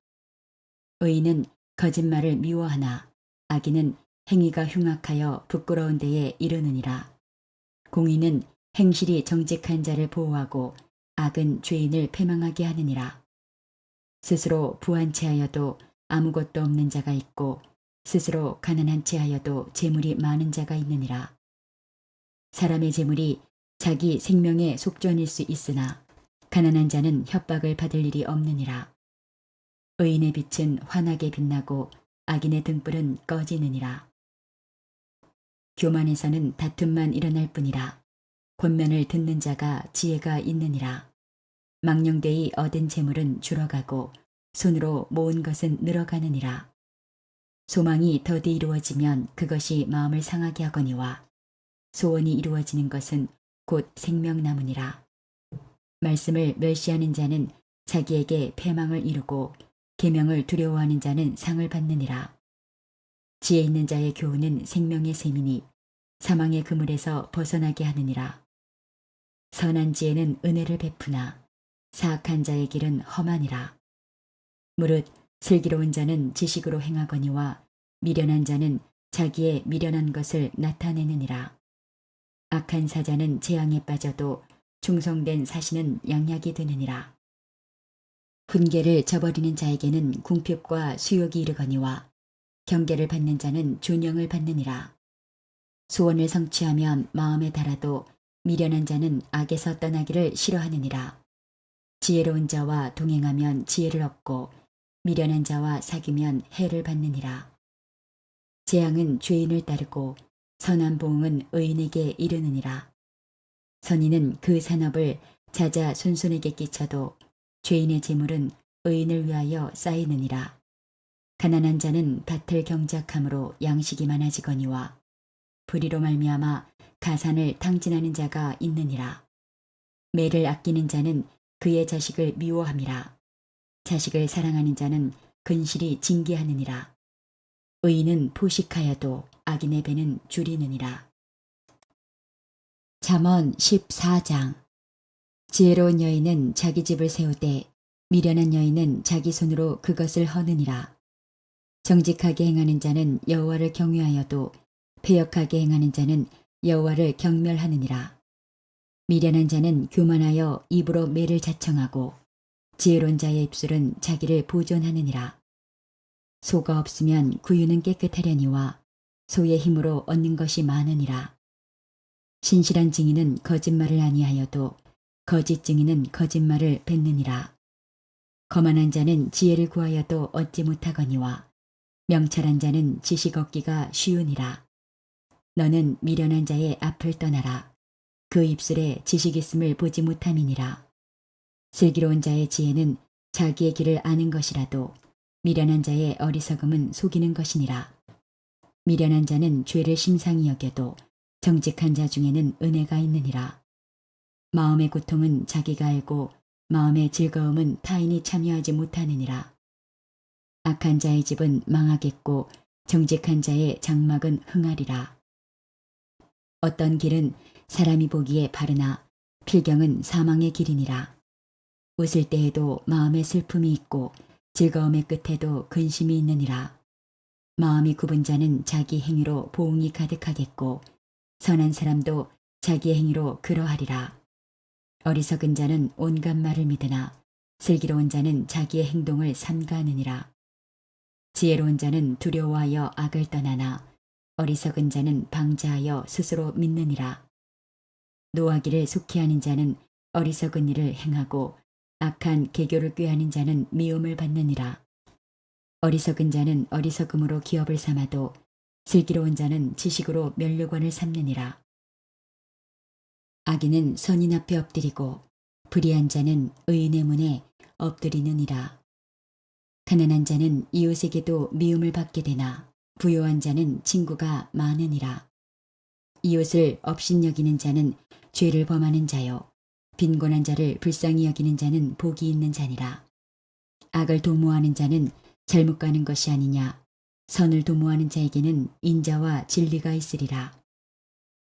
[SPEAKER 1] 의인은 거짓말을 미워하나 악인은 행위가 흉악하여 부끄러운 데에 이르느니라. 공의는 행실이 정직한 자를 보호하고 악은 죄인을 패망하게 하느니라. 스스로 부한 채하여도 아무것도 없는 자가 있고 스스로 가난한 채하여도 재물이 많은 자가 있느니라. 사람의 재물이 자기 생명의 속전일 수 있으나 가난한 자는 협박을 받을 일이 없느니라. 의인의 빛은 환하게 빛나고 악인의 등불은 꺼지느니라. 교만에서는 다툼만 일어날 뿐이라. 권면을 듣는 자가 지혜가 있느니라. 망령되이 얻은 재물은 줄어가고 손으로 모은 것은 늘어가느니라. 소망이 더디 이루어지면 그것이 마음을 상하게 하거니와 소원이 이루어지는 것은 곧 생명나무니라. 말씀을 멸시하는 자는 자기에게 패망을 이루고 계명을 두려워하는 자는 상을 받느니라. 지혜 있는 자의 교훈은 생명의 셈이니 사망의 그물에서 벗어나게 하느니라. 선한 지혜는 은혜를 베푸나 사악한 자의 길은 험하니라. 무릇 슬기로운 자는 지식으로 행하거니와 미련한 자는 자기의 미련한 것을 나타내느니라. 악한 사자는 재앙에 빠져도 충성된 사신은 양약이 되느니라. 훈계를 저버리는 자에게는 궁핍과 수욕이 이르거니와 경계를 받는 자는 존영을 받느니라. 소원을 성취하면 마음에 달아도 미련한 자는 악에서 떠나기를 싫어하느니라. 지혜로운 자와 동행하면 지혜를 얻고 미련한 자와 사귀면 해를 받느니라. 재앙은 죄인을 따르고 선한 보응은 의인에게 이르느니라. 선인은 그 산업을 자자 손손에게 끼쳐도 죄인의 재물은 의인을 위하여 쌓이느니라. 가난한 자는 밭을 경작함으로 양식이 많아지거니와 불의로 말미암아 가산을 탕진하는 자가 있느니라. 매를 아끼는 자는 그의 자식을 미워함이라. 자식을 사랑하는 자는 근실이 징계하느니라. 의인은 포식하여도 악인의 배는 줄이느니라. 잠언 14장. 지혜로운 여인은 자기 집을 세우되 미련한 여인은 자기 손으로 그것을 허느니라. 정직하게 행하는 자는 여호와를 경외하여도 패역하게 행하는 자는 여호와를 경멸하느니라. 미련한 자는 교만하여 입으로 매를 자청하고 지혜로운 자의 입술은 자기를 보존하느니라. 소가 없으면 구유는 깨끗하려니와 소의 힘으로 얻는 것이 많으니라. 신실한 증인은 거짓말을 아니하여도 거짓 증인은 거짓말을 뱉느니라. 거만한 자는 지혜를 구하여도 얻지 못하거니와 명철한 자는 지식 얻기가 쉬우니라. 너는 미련한 자의 앞을 떠나라. 그 입술에 지식 있음을 보지 못함이니라. 슬기로운 자의 지혜는 자기의 길을 아는 것이라도 미련한 자의 어리석음은 속이는 것이니라. 미련한 자는 죄를 심상히 여겨도 정직한 자 중에는 은혜가 있느니라. 마음의 고통은 자기가 알고 마음의 즐거움은 타인이 참여하지 못하느니라. 악한 자의 집은 망하겠고 정직한 자의 장막은 흥하리라. 어떤 길은 사람이 보기에 바르나 필경은 사망의 길이니라. 웃을 때에도 마음에 슬픔이 있고 즐거움의 끝에도 근심이 있느니라. 마음이 굽은 자는 자기 행위로 보응이 가득하겠고 선한 사람도 자기의 행위로 그러하리라. 어리석은 자는 온갖 말을 믿으나 슬기로운 자는 자기의 행동을 삼가하느니라. 지혜로운 자는 두려워하여 악을 떠나나 어리석은 자는 방자하여 스스로 믿느니라. 노하기를 속히 하는 자는 어리석은 일을 행하고 악한 계교를 꾀하는 자는 미움을 받느니라. 어리석은 자는 어리석음으로 기업을 삼아도 슬기로운 자는 지식으로 면류관을 삼느니라. 악인은 선인 앞에 엎드리고 불의한 자는 의인의 문에 엎드리느니라. 가난한 자는 이웃에게도 미움을 받게 되나 부요한 자는 친구가 많으니라. 이웃을 업신여기는 자는 죄를 범하는 자요 빈곤한 자를 불쌍히 여기는 자는 복이 있는 자니라. 악을 도모하는 자는 잘못 가는 것이 아니냐. 선을 도모하는 자에게는 인자와 진리가 있으리라.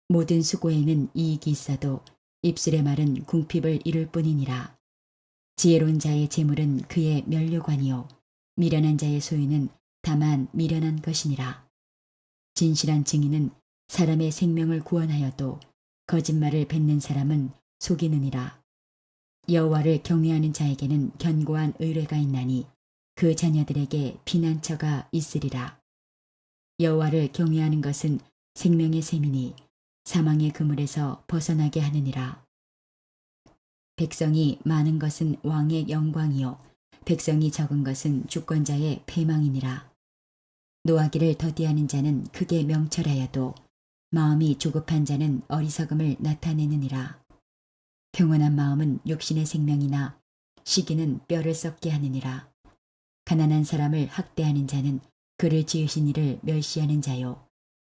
[SPEAKER 1] 모든 수고에는 이익이 있어도 입술의 말은 궁핍을 이룰 뿐이니라. 지혜로운 자의 재물은 그의 면류관이요 미련한 자의 소유는 다만 미련한 것이니라. 진실한 증인은 사람의 생명을 구원하여도 거짓말을 뱉는 사람은 속이느니라. 여호와를 경외하는 자에게는 견고한 의뢰가 있나니 그 자녀들에게 피난처가 있으리라. 여호와를 경외하는 것은 생명의 셈이니 사망의 그물에서 벗어나게 하느니라. 백성이 많은 것은 왕의 영광이요 백성이 적은 것은 주권자의 패망이니라. 노하기를 더디하는 자는 크게 명철하여도 마음이 조급한 자는 어리석음을 나타내느니라. 평온한 마음은 육신의 생명이나 시기는 뼈를 썩게 하느니라. 가난한 사람을 학대하는 자는 그를 지으신 이를 멸시하는 자요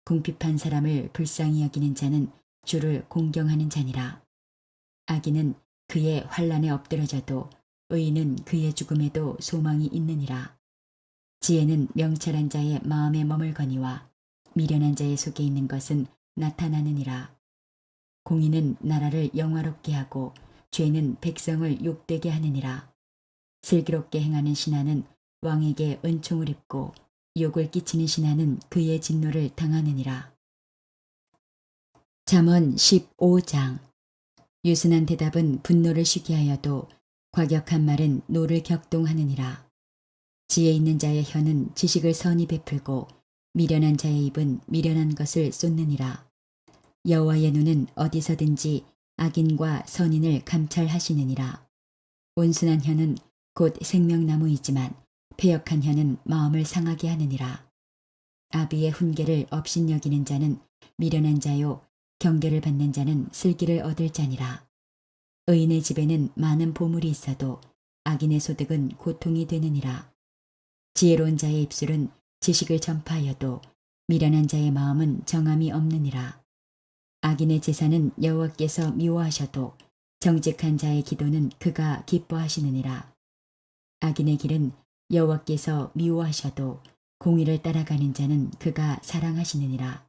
[SPEAKER 1] 궁핍한 사람을 불쌍히 여기는 자는 주를 공경하는 자니라. 악인은 그의 환난에 엎드러져도 의인은 그의 죽음에도 소망이 있느니라. 지혜는 명철한 자의 마음에 머물거니와 미련한 자의 속에 있는 것은 나타나느니라. 공의는 나라를 영화롭게 하고 죄는 백성을 욕되게 하느니라. 슬기롭게 행하는 신하는 왕에게 은총을 입고 욕을 끼치는 신하는 그의 진노를 당하느니라. 잠언 15장. 유순한 대답은 분노를 쉬게 하여도 과격한 말은 노를 격동하느니라. 지혜 있는 자의 혀는 지식을 선히 베풀고 미련한 자의 입은 미련한 것을 쏟느니라. 여호와의 눈은 어디서든지 악인과 선인을 감찰하시느니라. 온순한 혀는 곧 생명나무이지만 패역한 혀는 마음을 상하게 하느니라. 아비의 훈계를 업신여기는 자는 미련한 자요 경계를 받는 자는 슬기를 얻을 자니라. 의인의 집에는 많은 보물이 있어도 악인의 소득은 고통이 되느니라. 지혜로운 자의 입술은 지식을 전파하여도 미련한 자의 마음은 정함이 없느니라. 악인의 제사는 여호와께서 미워하셔도 정직한 자의 기도는 그가 기뻐하시느니라. 악인의 길은 여호와께서 미워하셔도 공의를 따라가는 자는 그가 사랑하시느니라.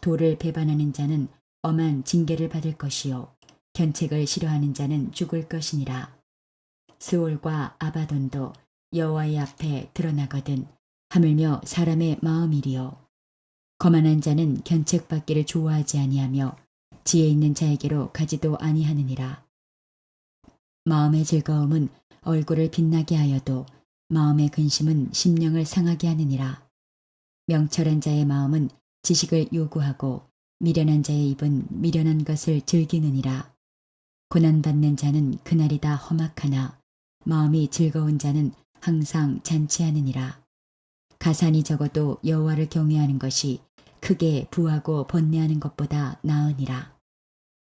[SPEAKER 1] 도를 배반하는 자는 엄한 징계를 받을 것이요 견책을 싫어하는 자는 죽을 것이니라. 스올과 아바돈도 여호와의 앞에 드러나거든 하물며 사람의 마음이리요 거만한 자는 견책받기를 좋아하지 아니하며 지혜 있는 자에게로 가지도 아니하느니라. 마음의 즐거움은 얼굴을 빛나게 하여도 마음의 근심은 심령을 상하게 하느니라. 명철한 자의 마음은 지식을 요구하고 미련한 자의 입은 미련한 것을 즐기느니라. 고난받는 자는 그날이 다 험악하나 마음이 즐거운 자는 항상 잔치하느니라. 가산이 적어도 여호와를 경외하는 것이 크게 부하고 번뇌하는 것보다 나으니라.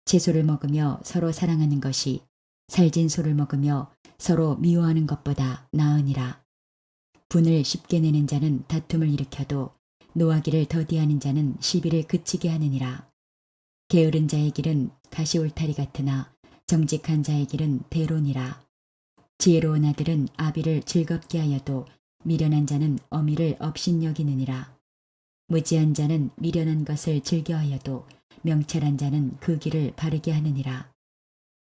[SPEAKER 1] 채소를 먹으며 서로 사랑하는 것이 살진 소를 먹으며 서로 미워하는 것보다 나으니라. 분을 쉽게 내는 자는 다툼을 일으켜도 노하기를 더디하는 자는 시비를 그치게 하느니라. 게으른 자의 길은 가시울타리 같으나 정직한 자의 길은 대론이라. 지혜로운 아들은 아비를 즐겁게 하여도 미련한 자는 어미를 업신여기느니라. 무지한 자는 미련한 것을 즐겨하여도 명철한 자는 그 길을 바르게 하느니라.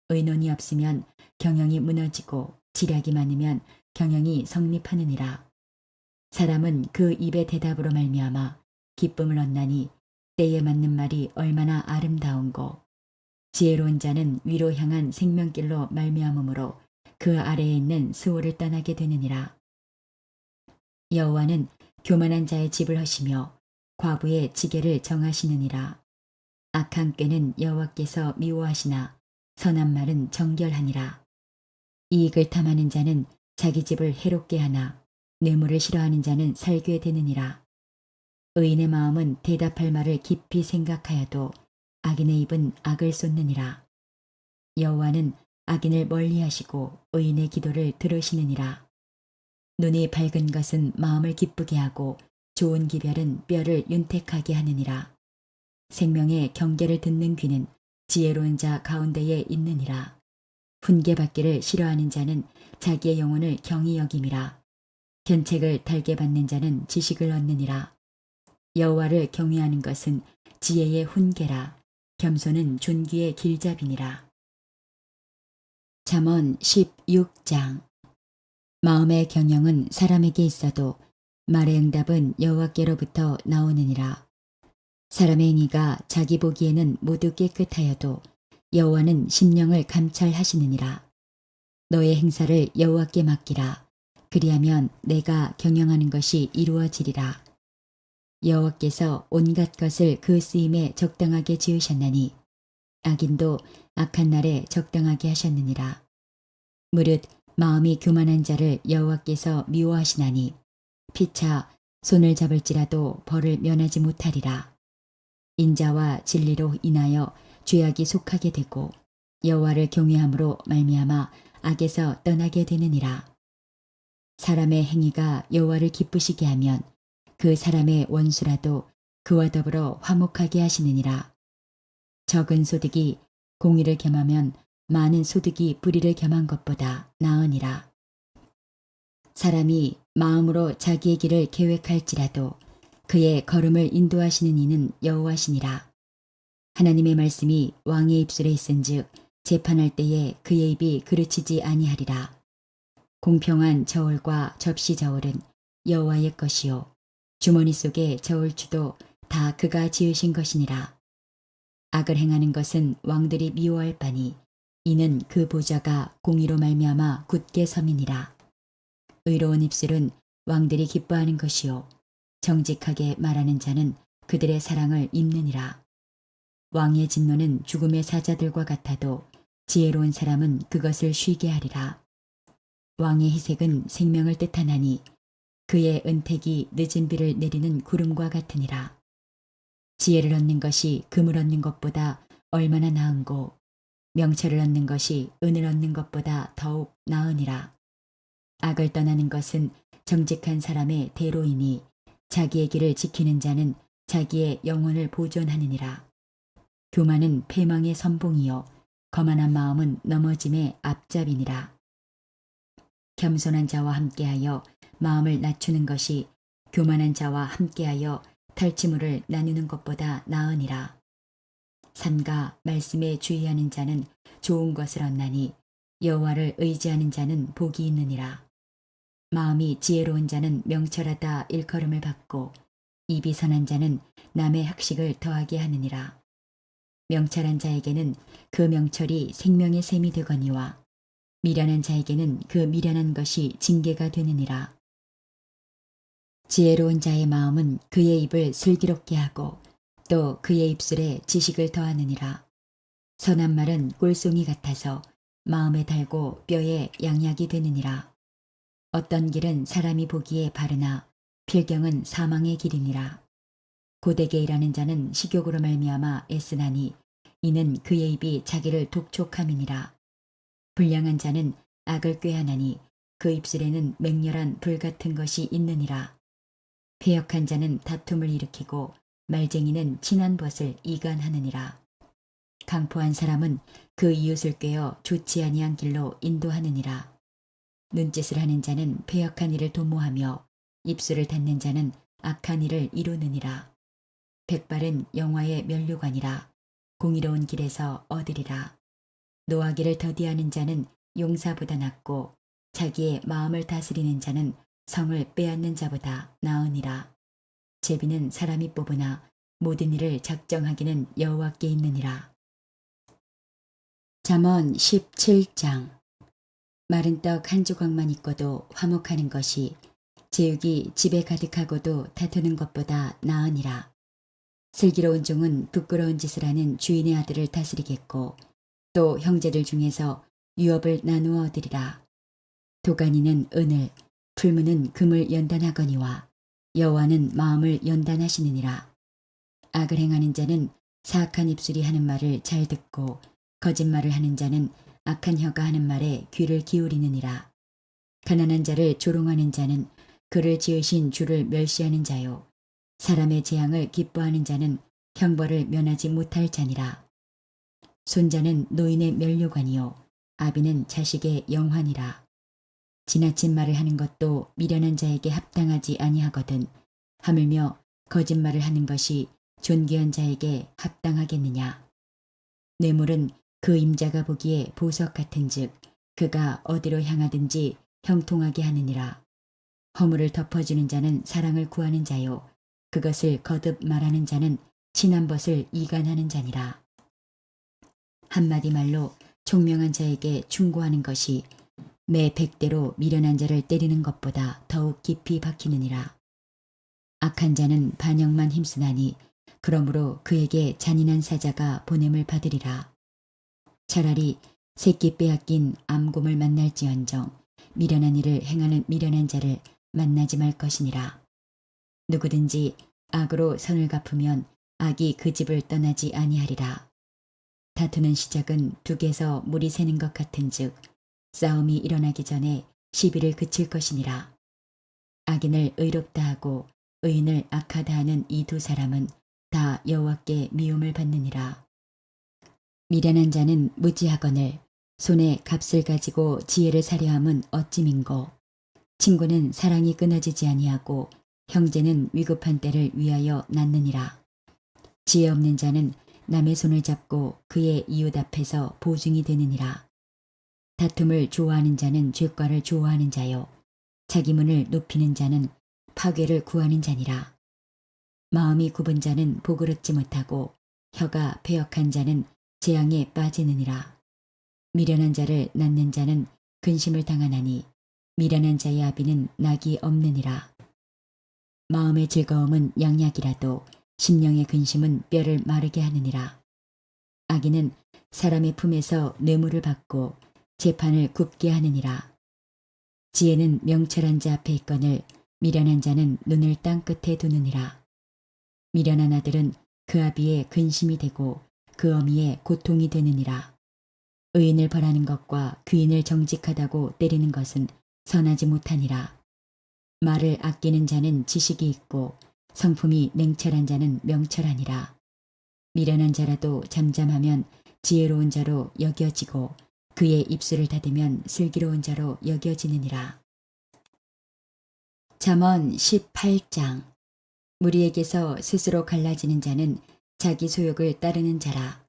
[SPEAKER 1] 의논이 없으면 경영이 무너지고 지략이 많으면 경영이 성립하느니라. 사람은 그 입의 대답으로 말미암아 기쁨을 얻나니 때에 맞는 말이 얼마나 아름다운고. 지혜로운 자는 위로 향한 생명길로 말미암으므로 그 아래에 있는 스올을 떠나게 되느니라. 여호와는 교만한 자의 집을 허시며 과부의 지게를 정하시느니라. 악한 꾀는 여호와께서 미워하시나 선한 말은 정결하니라. 이익을 탐하는 자는 자기 집을 해롭게 하나 뇌물을 싫어하는 자는 살게 되느니라. 의인의 마음은 대답할 말을 깊이 생각하여도 악인의 입은 악을 쏟느니라. 여호와는 악인을 멀리하시고 의인의 기도를 들으시느니라. 눈이 밝은 것은 마음을 기쁘게 하고 좋은 기별은 뼈를 윤택하게 하느니라. 생명의 경계를 듣는 귀는 지혜로운 자 가운데에 있느니라. 훈계받기를 싫어하는 자는 자기의 영혼을 경히 여김이라. 견책을 달게 받는 자는 지식을 얻느니라. 여호와를 경외하는 것은 지혜의 훈계라. 겸손은 존귀의 길잡이니라. 잠언 16장. 마음의 경영은 사람에게 있어도 말의 응답은 여호와께로부터 나오느니라. 사람의 행위가 자기 보기에는 모두 깨끗하여도 여호와는 심령을 감찰하시느니라. 너의 행사를 여호와께 맡기라. 그리하면 내가 경영하는 것이 이루어지리라. 여호와께서 온갖 것을 그 쓰임에 적당하게 지으셨나니 악인도 악한 날에 적당하게 하셨느니라. 무릇 마음이 교만한 자를 여호와께서 미워하시나니 피차 손을 잡을지라도 벌을 면하지 못하리라. 인자와 진리로 인하여 죄악이 속하게 되고 여호와를 경외함으로 말미암아 악에서 떠나게 되느니라. 사람의 행위가 여호와를 기쁘시게 하면 그 사람의 원수라도 그와 더불어 화목하게 하시느니라. 적은 소득이 공의를 겸하면 많은 소득이 불의를 겸한 것보다 나으니라. 사람이 마음으로 자기의 길을 계획할지라도 그의 걸음을 인도하시는 이는 여호와시니라. 하나님의 말씀이 왕의 입술에 있은즉 재판할 때에 그의 입이 그르치지 아니하리라. 공평한 저울과 접시 저울은 여호와의 것이요 주머니 속의 저울추도 다 그가 지으신 것이니라. 악을 행하는 것은 왕들이 미워할 바니 이는 그 보좌가 공의로 말미암아 굳게 섬이니라. 의로운 입술은 왕들이 기뻐하는 것이요 정직하게 말하는 자는 그들의 사랑을 입느니라. 왕의 진노는 죽음의 사자들과 같아도 지혜로운 사람은 그것을 쉬게 하리라. 왕의 희색은 생명을 뜻하나니 그의 은택이 늦은 비를 내리는 구름과 같으니라. 지혜를 얻는 것이 금을 얻는 것보다 얼마나 나은고 명철을 얻는 것이 은을 얻는 것보다 더욱 나으니라. 악을 떠나는 것은 정직한 사람의 대로이니 자기의 길을 지키는 자는 자기의 영혼을 보존하느니라. 교만은 패망의 선봉이요 거만한 마음은 넘어짐의 앞잡이니라. 겸손한 자와 함께하여 마음을 낮추는 것이 교만한 자와 함께하여 탈취물을 나누는 것보다 나으니라. 삼가 말씀에 주의하는 자는 좋은 것을 얻나니 여호와를 의지하는 자는 복이 있느니라. 마음이 지혜로운 자는 명철하다 일컬음을 받고 입이 선한 자는 남의 학식을 더하게 하느니라. 명철한 자에게는 그 명철이 생명의 샘이 되거니와 미련한 자에게는 그 미련한 것이 징계가 되느니라. 지혜로운 자의 마음은 그의 입을 슬기롭게 하고 또 그의 입술에 지식을 더하느니라. 선한 말은 꿀송이 같아서 마음에 달고 뼈에 양약이 되느니라. 어떤 길은 사람이 보기에 바르나 필경은 사망의 길이니라. 고되게 일하는 자는 식욕으로 말미암아 애쓰나니 이는 그의 입이 자기를 독촉함이니라. 불량한 자는 악을 꾀하나니 그 입술에는 맹렬한 불 같은 것이 있느니라. 패역한 자는 다툼을 일으키고 말쟁이는 친한 벗을 이간하느니라. 강포한 사람은 그 이웃을 꾀어 좋지 아니한 길로 인도하느니라. 눈짓을 하는 자는 패역한 일을 도모하며 입술을 닫는 자는 악한 일을 이루느니라. 백발은 영화의 면류관이라. 공의로운 길에서 얻으리라. 노하기를 더디하는 자는 용사보다 낫고 자기의 마음을 다스리는 자는 성을 빼앗는 자보다 나으니라. 제비는 사람이 뽑으나 모든 일을 작정하기는 여호와께 있느니라. 잠언 17장. 마른 떡 한 조각만 있고도 화목하는 것이 제육이 집에 가득하고도 다투는 것보다 나으니라. 슬기로운 종은 부끄러운 짓을 하는 주인의 아들을 다스리겠고 또 형제들 중에서 유업을 나누어 얻으리라. 도가니는 은을, 풀무는 금을 연단하거니와 여호와는 마음을 연단하시느니라. 악을 행하는 자는 사악한 입술이 하는 말을 잘 듣고 거짓말을 하는 자는 악한 혀가 하는 말에 귀를 기울이느니라. 가난한 자를 조롱하는 자는 그를 지으신 주를 멸시하는 자요. 사람의 재앙을 기뻐하는 자는 형벌을 면하지 못할 자니라. 손자는 노인의 면류관이요 아비는 자식의 영환이라. 지나친 말을 하는 것도 미련한 자에게 합당하지 아니하거든 하물며 거짓말을 하는 것이 존귀한 자에게 합당하겠느냐. 뇌물은 그 임자가 보기에 보석 같은즉 그가 어디로 향하든지 형통하게 하느니라. 허물을 덮어주는 자는 사랑을 구하는 자요 그것을 거듭 말하는 자는 친한 벗을 이간하는 자니라. 한마디 말로 총명한 자에게 충고하는 것이 매 100대로 미련한 자를 때리는 것보다 더욱 깊이 박히느니라. 악한 자는 반역만 힘쓰나니 그러므로 그에게 잔인한 사자가 보냄을 받으리라. 차라리 새끼 빼앗긴 암곰을 만날지언정 미련한 일을 행하는 미련한 자를 만나지 말 것이니라. 누구든지 악으로 선을 갚으면 악이 그 집을 떠나지 아니하리라. 다투는 시작은 둑에서 물이 새는 것 같은즉 싸움이 일어나기 전에 시비를 그칠 것이니라. 악인을 의롭다 하고 의인을 악하다 하는 이 두 사람은 다 여호와께 미움을 받느니라. 미련한 자는 무지하거늘 손에 값을 가지고 지혜를 사려함은 어찌민고. 친구는 사랑이 끊어지지 아니하고 형제는 위급한 때를 위하여 낳느니라. 지혜 없는 자는 남의 손을 잡고 그의 이웃 앞에서 보증이 되느니라. 다툼을 좋아하는 자는 죄과를 좋아하는 자요 자기 문을 높이는 자는 파괴를 구하는 자니라. 마음이 굽은 자는 복을 얻지 못하고 혀가 배역한 자는 재앙에 빠지느니라. 미련한 자를 낳는 자는 근심을 당하나니 미련한 자의 아비는 낙이 없느니라. 마음의 즐거움은 양약이라도 심령의 근심은 뼈를 마르게 하느니라. 악인은 사람의 품에서 뇌물을 받고 재판을 굽게 하느니라. 지혜는 명철한 자 앞에 있거늘 미련한 자는 눈을 땅 끝에 두느니라. 미련한 아들은 그 아비의 근심이 되고 그 어미의 고통이 되느니라. 의인을 벌하는 것과 귀인을 정직하다고 때리는 것은 선하지 못하니라. 말을 아끼는 자는 지식이 있고 성품이 냉철한 자는 명철하니라. 미련한 자라도 잠잠하면 지혜로운 자로 여겨지고 그의 입술을 닫으면 슬기로운 자로 여겨지느니라. 잠언 18장. 무리에게서 스스로 갈라지는 자는 자기 소욕을 따르는 자라.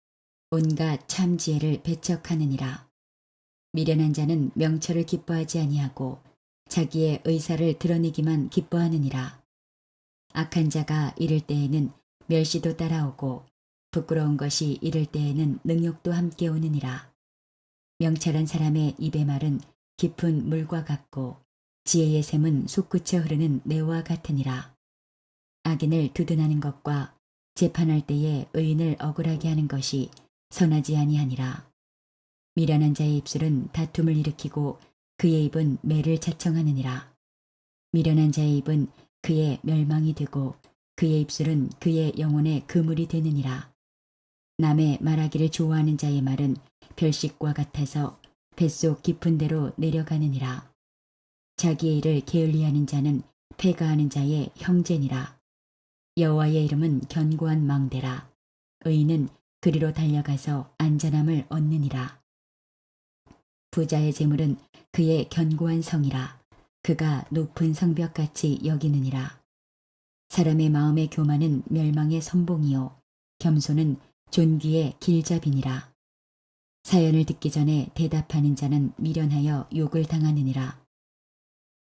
[SPEAKER 1] 온갖 참 지혜를 배척하느니라. 미련한 자는 명철을 기뻐하지 아니하고 자기의 의사를 드러내기만 기뻐하느니라. 악한 자가 이를 때에는 멸시도 따라오고 부끄러운 것이 이를 때에는 능욕도 함께 오느니라. 명철한 사람의 입의 말은 깊은 물과 같고 지혜의 샘은 솟구쳐 흐르는 매와 같으니라. 악인을 두둔하는 것과 재판할 때에 의인을 억울하게 하는 것이 선하지 아니하니라. 미련한 자의 입술은 다툼을 일으키고 그의 입은 매를 자청하느니라. 미련한 자의 입은 그의 멸망이 되고 그의 입술은 그의 영혼의 그물이 되느니라. 남의 말하기를 좋아하는 자의 말은 별식과 같아서 뱃속 깊은 데로 내려가느니라. 자기의 일을 게을리하는 자는 패가하는 자의 형제니라. 여호와의 이름은 견고한 망대라. 의인은 그리로 달려가서 안전함을 얻느니라. 부자의 재물은 그의 견고한 성이라. 그가 높은 성벽같이 여기느니라. 사람의 마음의 교만은 멸망의 선봉이요 겸손은 존귀의 길잡이니라. 사연을 듣기 전에 대답하는 자는 미련하여 욕을 당하느니라.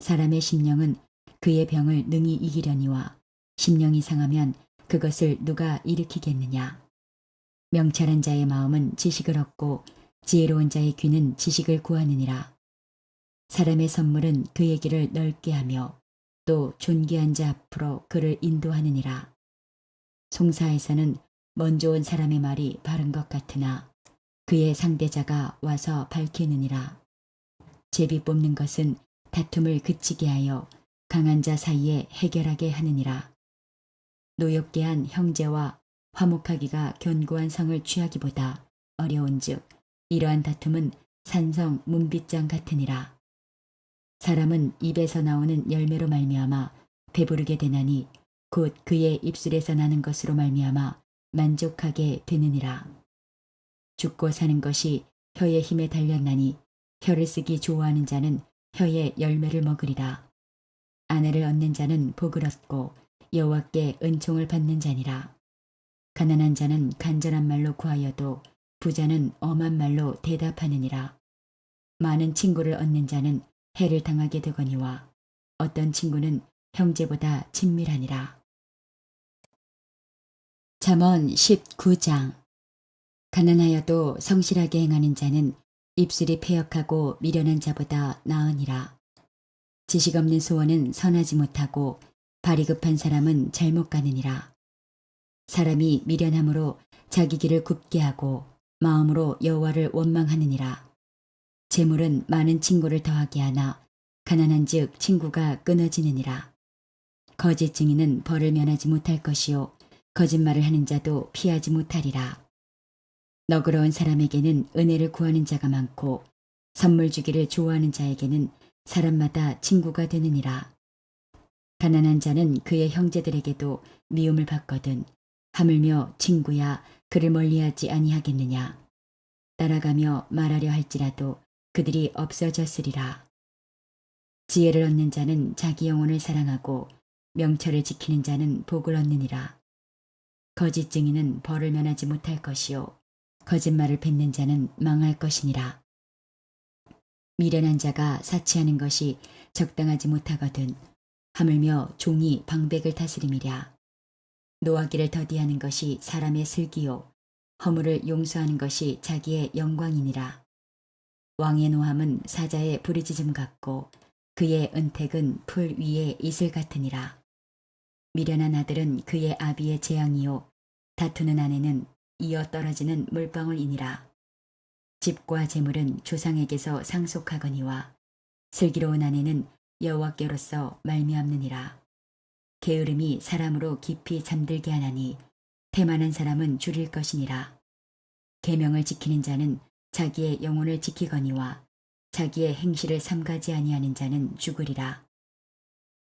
[SPEAKER 1] 사람의 심령은 그의 병을 능히 이기려니와 심령이 상하면 그것을 누가 일으키겠느냐. 명철한 자의 마음은 지식을 얻고 지혜로운 자의 귀는 지식을 구하느니라. 사람의 선물은 그의 길을 넓게 하며 또 존귀한 자 앞으로 그를 인도하느니라. 송사에서는 먼저 온 사람의 말이 바른 것 같으나 그의 상대자가 와서 밝히느니라. 제비 뽑는 것은 다툼을 그치게 하여 강한 자 사이에 해결하게 하느니라. 노엽게 한 형제와 화목하기가 견고한 성을 취하기보다 어려운즉 이러한 다툼은 산성 문빗장 같으니라. 사람은 입에서 나오는 열매로 말미암아 배부르게 되나니 곧 그의 입술에서 나는 것으로 말미암아 만족하게 되느니라. 죽고 사는 것이 혀의 힘에 달렸나니 혀를 쓰기 좋아하는 자는 혀의 열매를 먹으리라. 아내를 얻는 자는 복을 얻고 여호와께 은총을 받는 자니라. 가난한 자는 간절한 말로 구하여도 부자는 엄한 말로 대답하느니라. 많은 친구를 얻는 자는 해를 당하게 되거니와 어떤 친구는 형제보다 친밀하니라. 잠언 19장. 가난하여도 성실하게 행하는 자는 입술이 패역하고 미련한 자보다 나으니라. 지식 없는 소원은 선하지 못하고 발이 급한 사람은 잘못 가느니라. 사람이 미련함으로 자기 길을 굽게 하고 마음으로 여호와를 원망하느니라. 재물은 많은 친구를 더하게 하나 가난한즉 친구가 끊어지느니라. 거짓 증인은 벌을 면하지 못할 것이요 거짓말을 하는 자도 피하지 못하리라. 너그러운 사람에게는 은혜를 구하는 자가 많고 선물 주기를 좋아하는 자에게는 사람마다 친구가 되느니라. 가난한 자는 그의 형제들에게도 미움을 받거든 하물며 친구야 그를 멀리하지 아니하겠느냐. 따라가며 말하려 할지라도 그들이 없어졌으리라. 지혜를 얻는 자는 자기 영혼을 사랑하고 명철을 지키는 자는 복을 얻느니라. 거짓 증인은 벌을 면하지 못할 것이요 거짓말을 뱉는 자는 망할 것이니라. 미련한 자가 사치하는 것이 적당하지 못하거든 하물며 종이 방백을 다스림이랴. 노하기를 더디하는 것이 사람의 슬기요 허물을 용서하는 것이 자기의 영광이니라. 왕의 노함은 사자의 부르짖음 같고 그의 은택은 풀 위의 이슬 같으니라. 미련한 아들은 그의 아비의 재앙이요 다투는 아내는 이어 떨어지는 물방울이니라. 집과 재물은 조상에게서 상속하거니와 슬기로운 아내는 여호와께로서 말미암느니라. 게으름이 사람으로 깊이 잠들게 하나니 태만한 사람은 줄일 것이니라. 계명을 지키는 자는 자기의 영혼을 지키거니와 자기의 행실을 삼가지 아니하는 자는 죽으리라.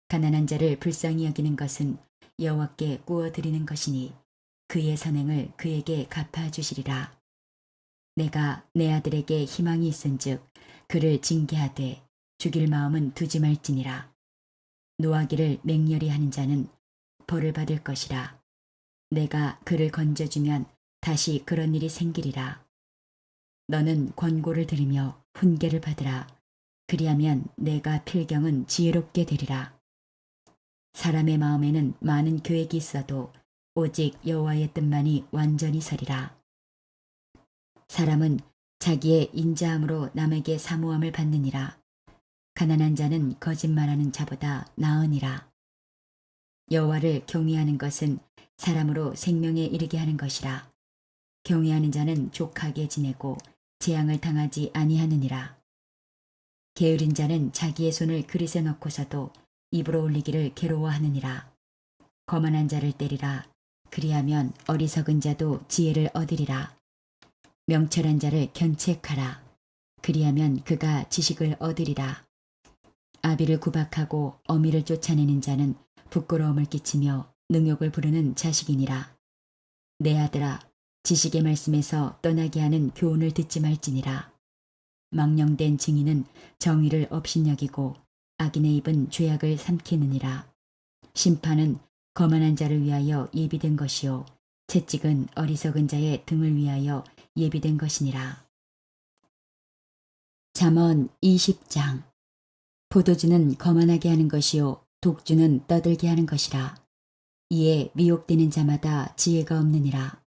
[SPEAKER 1] 가난한 자를 불쌍히 여기는 것은 여호와께 구워드리는 것이니 그의 선행을 그에게 갚아주시리라. 내가 내 아들에게 희망이 있은즉 그를 징계하되 죽일 마음은 두지 말지니라. 노하기를 맹렬히 하는 자는 벌을 받을 것이라. 내가 그를 건져주면 다시 그런 일이 생기리라. 너는 권고를 들으며 훈계를 받으라. 그리하면 내가 필경은 지혜롭게 되리라. 사람의 마음에는 많은 계획이 있어도 오직 여호와의 뜻만이 완전히 서리라. 사람은 자기의 인자함으로 남에게 사모함을 받느니라. 가난한 자는 거짓말하는 자보다 나으니라. 여호와를 경외하는 것은 사람으로 생명에 이르게 하는 것이라. 경외하는 자는 족하게 지내고 재앙을 당하지 아니하느니라. 게으른 자는 자기의 손을 그릇에 넣고서도 입으로 올리기를 괴로워하느니라. 거만한 자를 때리라. 그리하면 어리석은 자도 지혜를 얻으리라. 명철한 자를 견책하라. 그리하면 그가 지식을 얻으리라. 아비를 구박하고 어미를 쫓아내는 자는 부끄러움을 끼치며 능욕을 부르는 자식이니라. 내 아들아, 지식의 말씀에서 떠나게 하는 교훈을 듣지 말지니라. 망령된 증인은 정의를 업신여기고 악인의 입은 죄악을 삼키느니라. 심판은 거만한 자를 위하여 예비된 것이요 채찍은 어리석은 자의 등을 위하여 예비된 것이니라. 잠언 20장. 포도주는 거만하게 하는 것이요 독주는 떠들게 하는 것이라. 이에 미혹되는 자마다 지혜가 없느니라.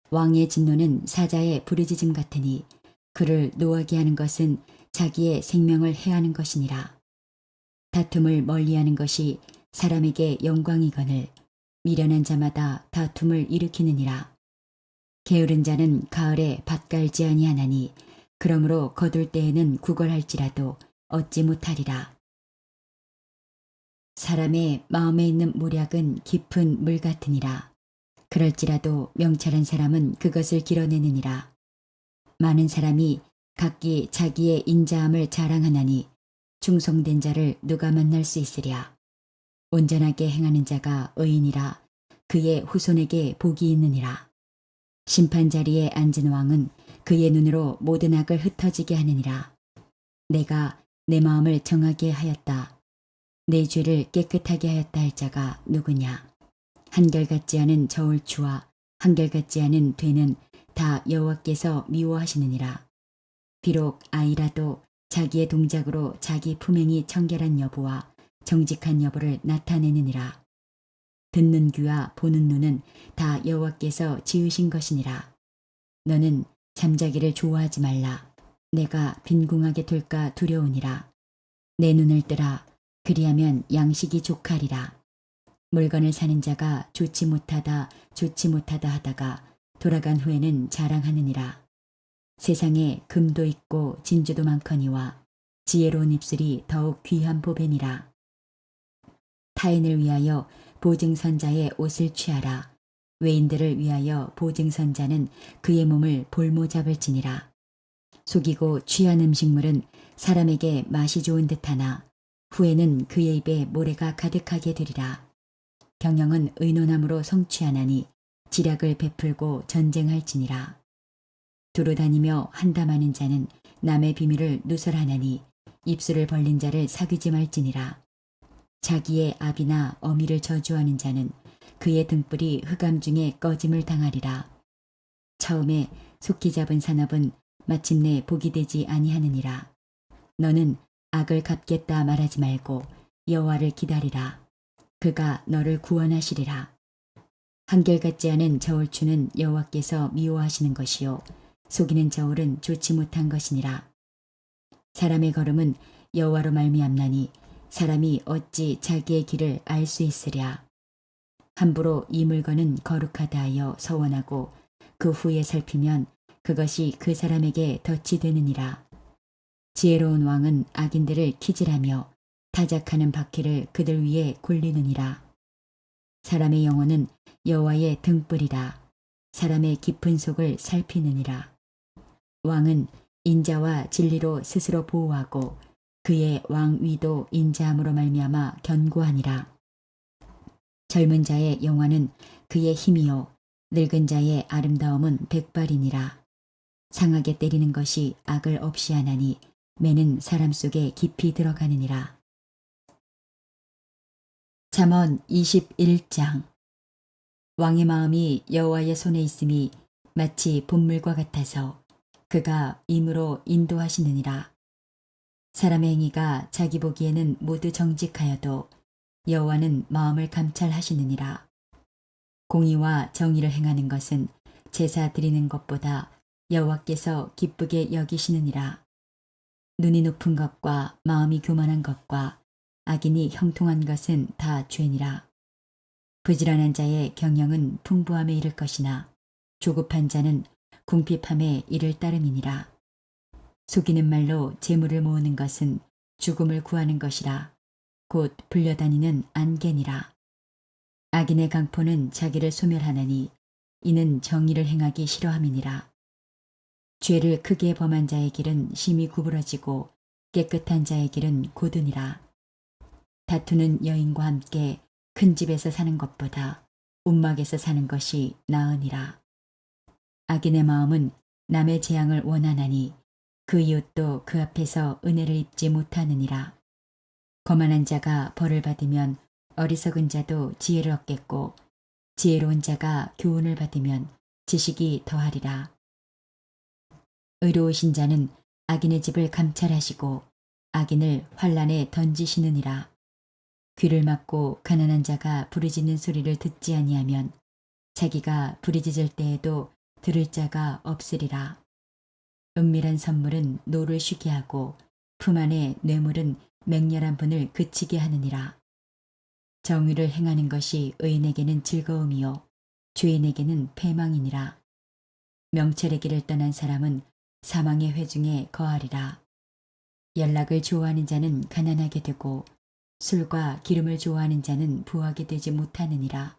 [SPEAKER 1] 왕의 진노는 사자의 부르짖음 같으니 그를 노하게 하는 것은 자기의 생명을 해하는 것이니라. 다툼을 멀리하는 것이 사람에게 영광이거늘 미련한 자마다 다툼을 일으키느니라. 게으른 자는 가을에 밭 갈지 아니하나니 그러므로 거둘 때에는 구걸할지라도 얻지 못하리라. 사람의 마음에 있는 모략은 깊은 물 같으니라. 그럴지라도 명철한 사람은 그것을 길어내느니라. 많은 사람이 각기 자기의 인자함을 자랑하나니 충성된 자를 누가 만날 수 있으랴. 온전하게 행하는 자가 의인이라. 그의 후손에게 복이 있느니라. 심판 자리에 앉은 왕은 그의 눈으로 모든 악을 흩어지게 하느니라. 내가 내 마음을 정하게 하였다. 내 죄를 깨끗하게 하였다 할 자가 누구냐. 한결같지 않은 저울추와 한결같지 않은 되는 다 여호와께서 미워하시느니라. 비록 아이라도 자기의 동작으로 자기 품행이 청결한 여부와 정직한 여부를 나타내느니라. 듣는 귀와 보는 눈은 다 여호와께서 지으신 것이니라. 너는 잠자기를 좋아하지 말라. 내가 빈궁하게 될까 두려우니라. 내 눈을 뜨라. 그리하면 양식이 족하리라. 물건을 사는 자가 좋지 못하다 하다가 돌아간 후에는 자랑하느니라. 세상에 금도 있고 진주도 많거니와 지혜로운 입술이 더욱 귀한 보배니라. 타인을 위하여 보증선자의 옷을 취하라. 외인들을 위하여 보증선자는 그의 몸을 볼모 잡을지니라. 속이고 취한 음식물은 사람에게 맛이 좋은 듯하나 후에는 그의 입에 모래가 가득하게 되리라. 경영은 의논함으로 성취하나니 지략을 베풀고 전쟁할지니라. 두루 다니며 한담하는 자는 남의 비밀을 누설하나니 입술을 벌린 자를 사귀지 말지니라. 자기의 아비나 어미를 저주하는 자는 그의 등불이 흑암 중에 꺼짐을 당하리라. 처음에 속히 잡은 산업은 마침내 복이 되지 아니하느니라. 너는 악을 갚겠다 말하지 말고 여호와를 기다리라. 그가 너를 구원하시리라. 한결같지 않은 저울추는 여호와께서 미워하시는 것이요 속이는 저울은 좋지 못한 것이니라. 사람의 걸음은 여호와로 말미암나니 사람이 어찌 자기의 길을 알 수 있으랴. 함부로 이 물건은 거룩하다 하여 서원하고 그 후에 살피면 그것이 그 사람에게 덫이 되느니라. 지혜로운 왕은 악인들을 키질하며 타작하는 바퀴를 그들 위에 굴리느니라. 사람의 영혼은 여호와의 등불이라. 사람의 깊은 속을 살피느니라. 왕은 인자와 진리로 스스로 보호하고 그의 왕위도 인자함으로 말미암아 견고하니라. 젊은 자의 영화는 그의 힘이요 늙은 자의 아름다움은 백발이니라. 상하게 때리는 것이 악을 없이 하나니 매는 사람 속에 깊이 들어가느니라. 잠언 21장. 왕의 마음이 여호와의 손에 있음이 마치 봇물과 같아서 그가 임으로 인도하시느니라. 사람의 행위가 자기 보기에는 모두 정직하여도 여호와는 마음을 감찰하시느니라. 공의와 정의를 행하는 것은 제사 드리는 것보다 여호와께서 기쁘게 여기시느니라. 눈이 높은 것과 마음이 교만한 것과 악인이 형통한 것은 다 죄니라. 부지런한 자의 경영은 풍부함에 이를 것이나 조급한 자는 궁핍함에 이를 따름이니라. 속이는 말로 재물을 모으는 것은 죽음을 구하는 것이라. 곧 불려다니는 안개니라. 악인의 강포는 자기를 소멸하나니 이는 정의를 행하기 싫어함이니라. 죄를 크게 범한 자의 길은 심히 구부러지고 깨끗한 자의 길은 고드니라. 다투는 여인과 함께 큰 집에서 사는 것보다 움막에서 사는 것이 나으니라. 악인의 마음은 남의 재앙을 원하나니 그 이웃도 그 앞에서 은혜를 입지 못하느니라. 거만한 자가 벌을 받으면 어리석은 자도 지혜를 얻겠고 지혜로운 자가 교훈을 받으면 지식이 더하리라. 의로우신 자는 악인의 집을 감찰하시고 악인을 환란에 던지시느니라. 귀를 막고 가난한 자가 부르짖는 소리를 듣지 아니하면 자기가 부르짖을 때에도 들을 자가 없으리라. 은밀한 선물은 노를 쉬게 하고 품 안의 뇌물은 맹렬한 분을 그치게 하느니라. 정의를 행하는 것이 의인에게는 즐거움이요 죄인에게는 패망이니라. 명철의 길을 떠난 사람은 사망의 회중에 거하리라. 연락을 좋아하는 자는 가난하게 되고 술과 기름을 좋아하는 자는 부하게 되지 못하느니라.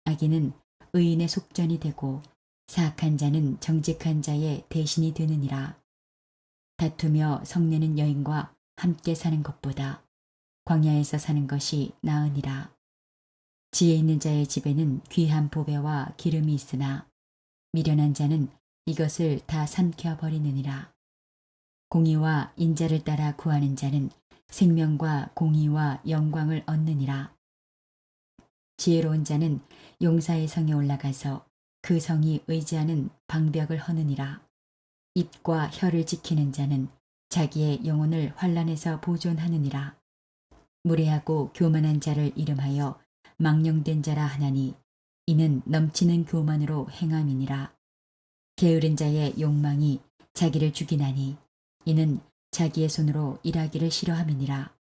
[SPEAKER 1] 악인은 의인의 속전이 되고 사악한 자는 정직한 자의 대신이 되느니라. 다투며 성내는 여인과 함께 사는 것보다 광야에서 사는 것이 나으니라. 지혜 있는 자의 집에는 귀한 보배와 기름이 있으나 미련한 자는 이것을 다 삼켜버리느니라. 공의와 인자를 따라 구하는 자는 생명과 공의와 영광을 얻느니라. 지혜로운 자는 용사의 성에 올라가서 그 성이 의지하는 방벽을 허느니라. 입과 혀를 지키는 자는 자기의 영혼을 환란에서 보존하느니라. 무례하고 교만한 자를 이름하여 망령된 자라 하나니 이는 넘치는 교만으로 행함이니라. 게으른 자의 욕망이 자기를 죽이나니 이는 자기의 손으로 일하기를 싫어함이니라.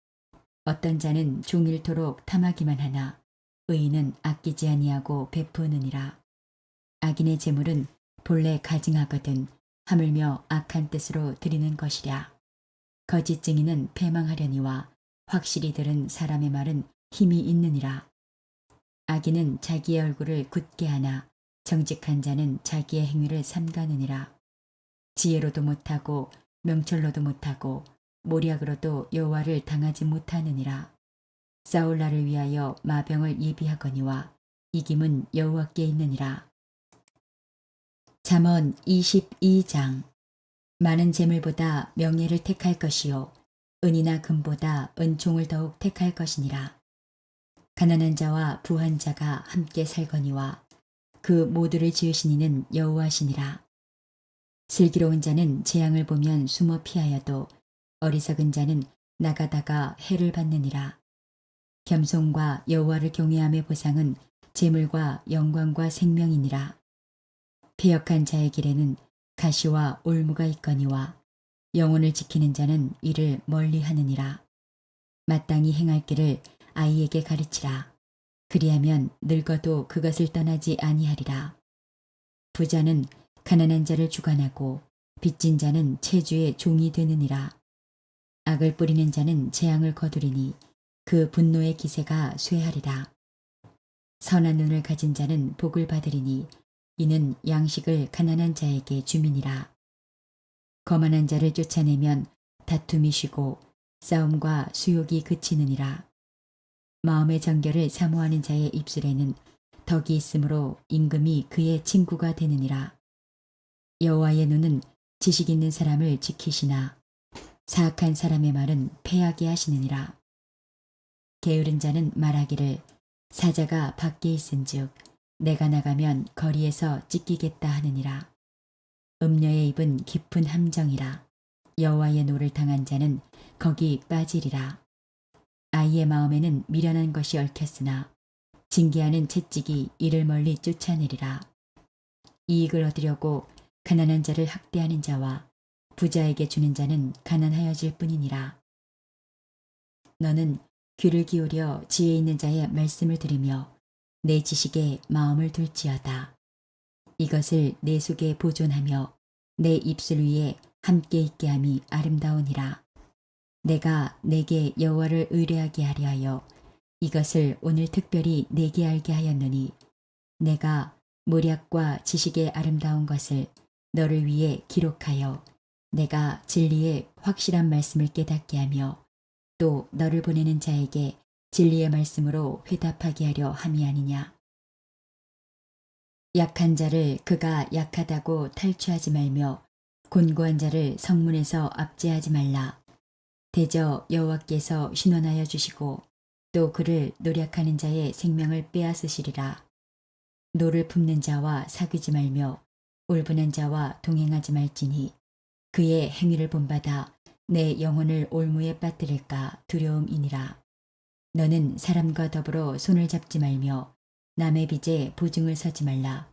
[SPEAKER 1] 어떤 자는 종일토록 탐하기만 하나 의인은 아끼지 아니하고 베푸느니라. 악인의 재물은 본래 가증하거든 하물며 악한 뜻으로 드리는 것이랴. 거짓 증인은 패망하려니와 확실히 들은 사람의 말은 힘이 있느니라. 악인은 자기의 얼굴을 굳게 하나 정직한 자는 자기의 행위를 삼가느니라. 지혜로도 못하고 명철로도 못하고 모략으로도 여호와를 당하지 못하느니라. 싸울 날을 위하여 마병을 예비하거니와 이김은 여호와께 있느니라. 잠언 22장. 많은 재물보다 명예를 택할 것이요 은이나 금보다 은총을 더욱 택할 것이니라. 가난한 자와 부한 자가 함께 살거니와 그 모두를 지으신 이는 여호와시니라. 슬기로운 자는 재앙을 보면 숨어 피하여도 어리석은 자는 나가다가 해를 받느니라. 겸손과 여호와를 경외함의 보상은 재물과 영광과 생명이니라. 패역한 자의 길에는 가시와 올무가 있거니와 영혼을 지키는 자는 이를 멀리하느니라. 마땅히 행할 길을 아이에게 가르치라. 그리하면 늙어도 그것을 떠나지 아니하리라. 부자는 가난한 자를 주관하고 빚진 자는 체주의 종이 되느니라. 악을 뿌리는 자는 재앙을 거두리니 그 분노의 기세가 쇠하리라. 선한 눈을 가진 자는 복을 받으리니 이는 양식을 가난한 자에게 주민이라. 거만한 자를 쫓아내면 다툼이 쉬고 싸움과 수욕이 그치느니라. 마음의 정결을 사모하는 자의 입술에는 덕이 있으므로 임금이 그의 친구가 되느니라. 여호와의 눈은 지식 있는 사람을 지키시나 사악한 사람의 말은 패하게 하시느니라. 게으른 자는 말하기를 사자가 밖에 있은즉 내가 나가면 거리에서 찢기겠다 하느니라. 음녀의 입은 깊은 함정이라. 여호와의 노를 당한 자는 거기 빠지리라. 아이의 마음에는 미련한 것이 얽혔으나 징계하는 채찍이 이를 멀리 쫓아내리라. 이익을 얻으려고 가난한 자를 학대하는 자와 부자에게 주는 자는 가난하여질 뿐이니라. 너는 귀를 기울여 지혜 있는 자의 말씀을 들으며 내 지식에 마음을 둘지어다. 이것을 내 속에 보존하며 내 입술 위에 함께 있게 함이 아름다우니라. 내가 내게 여호와를 의뢰하게 하려 하여 이것을 오늘 특별히 내게 알게 하였노니 내가 모략과 지식의 아름다운 것을 너를 위해 기록하여 내가 진리의 확실한 말씀을 깨닫게 하며 또 너를 보내는 자에게 진리의 말씀으로 회답하게 하려 함이 아니냐. 약한 자를 그가 약하다고 탈취하지 말며 곤고한 자를 성문에서 압제하지 말라. 대저 여호와께서 신원하여 주시고 또 그를 노력하는 자의 생명을 빼앗으시리라. 노를 품는 자와 사귀지 말며 울분한 자와 동행하지 말지니 그의 행위를 본받아 내 영혼을 올무에 빠뜨릴까 두려움이니라. 너는 사람과 더불어 손을 잡지 말며 남의 빚에 보증을 서지 말라.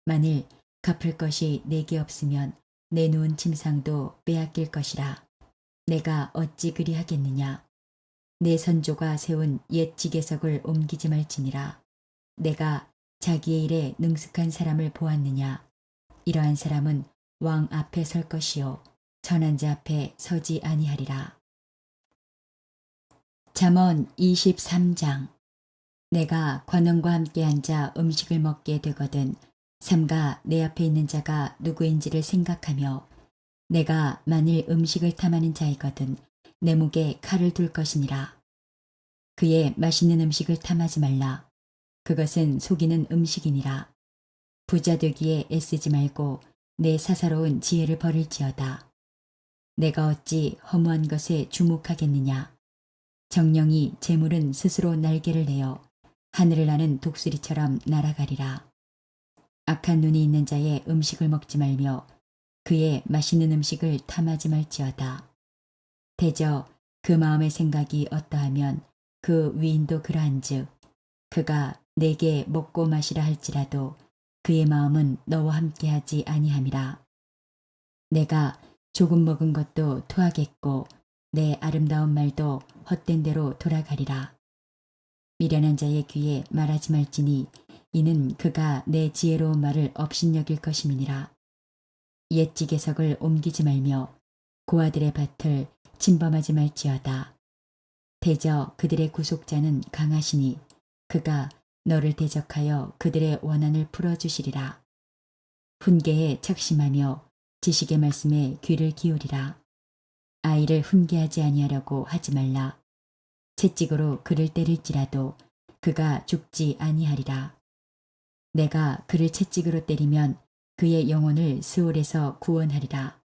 [SPEAKER 1] 만일 갚을 것이 내게 없으면 내 누운 침상도 빼앗길 것이라. 내가 어찌 그리하겠느냐. 내 선조가 세운 옛 지계석을 옮기지 말지니라. 내가 자기의 일에 능숙한 사람을 보았느냐. 이러한 사람은 왕 앞에 설 것이요 천한 자 앞에 서지 아니하리라. 잠언 23장. 내가 관원과 함께 앉아 음식을 먹게 되거든 삼가 내 앞에 있는 자가 누구인지를 생각하며 내가 만일 음식을 탐하는 자이거든 내 목에 칼을 둘 것이니라. 그의 맛있는 음식을 탐하지 말라. 그것은 속이는 음식이니라. 부자 되기에 애쓰지 말고 내 사사로운 지혜를 버릴지어다. 내가 어찌 허무한 것에 주목하겠느냐. 정령이 재물은 스스로 날개를 내어 하늘을 나는 독수리처럼 날아가리라. 악한 눈이 있는 자의 음식을 먹지 말며 그의 맛있는 음식을 탐하지 말지어다. 대저 그 마음의 생각이 어떠하면 그 위인도 그러한즉 그가 내게 먹고 마시라 할지라도 그의 마음은 너와 함께하지 아니함이라. 내가 조금 먹은 것도 토하겠고 내 아름다운 말도 헛된 대로 돌아가리라. 미련한 자의 귀에 말하지 말지니 이는 그가 내 지혜로운 말을 업신여길 것임이니라. 옛 지계석을 옮기지 말며 고아들의 밭을 침범하지 말지어다. 대저 그들의 구속자는 강하시니 그가 너를 대적하여 그들의 원한을 풀어주시리라. 훈계에 착심하며 지식의 말씀에 귀를 기울이라. 아이를 훈계하지 아니하려고 하지 말라. 채찍으로 그를 때릴지라도 그가 죽지 아니하리라. 내가 그를 채찍으로 때리면 그의 영혼을 스올에서 구원하리라.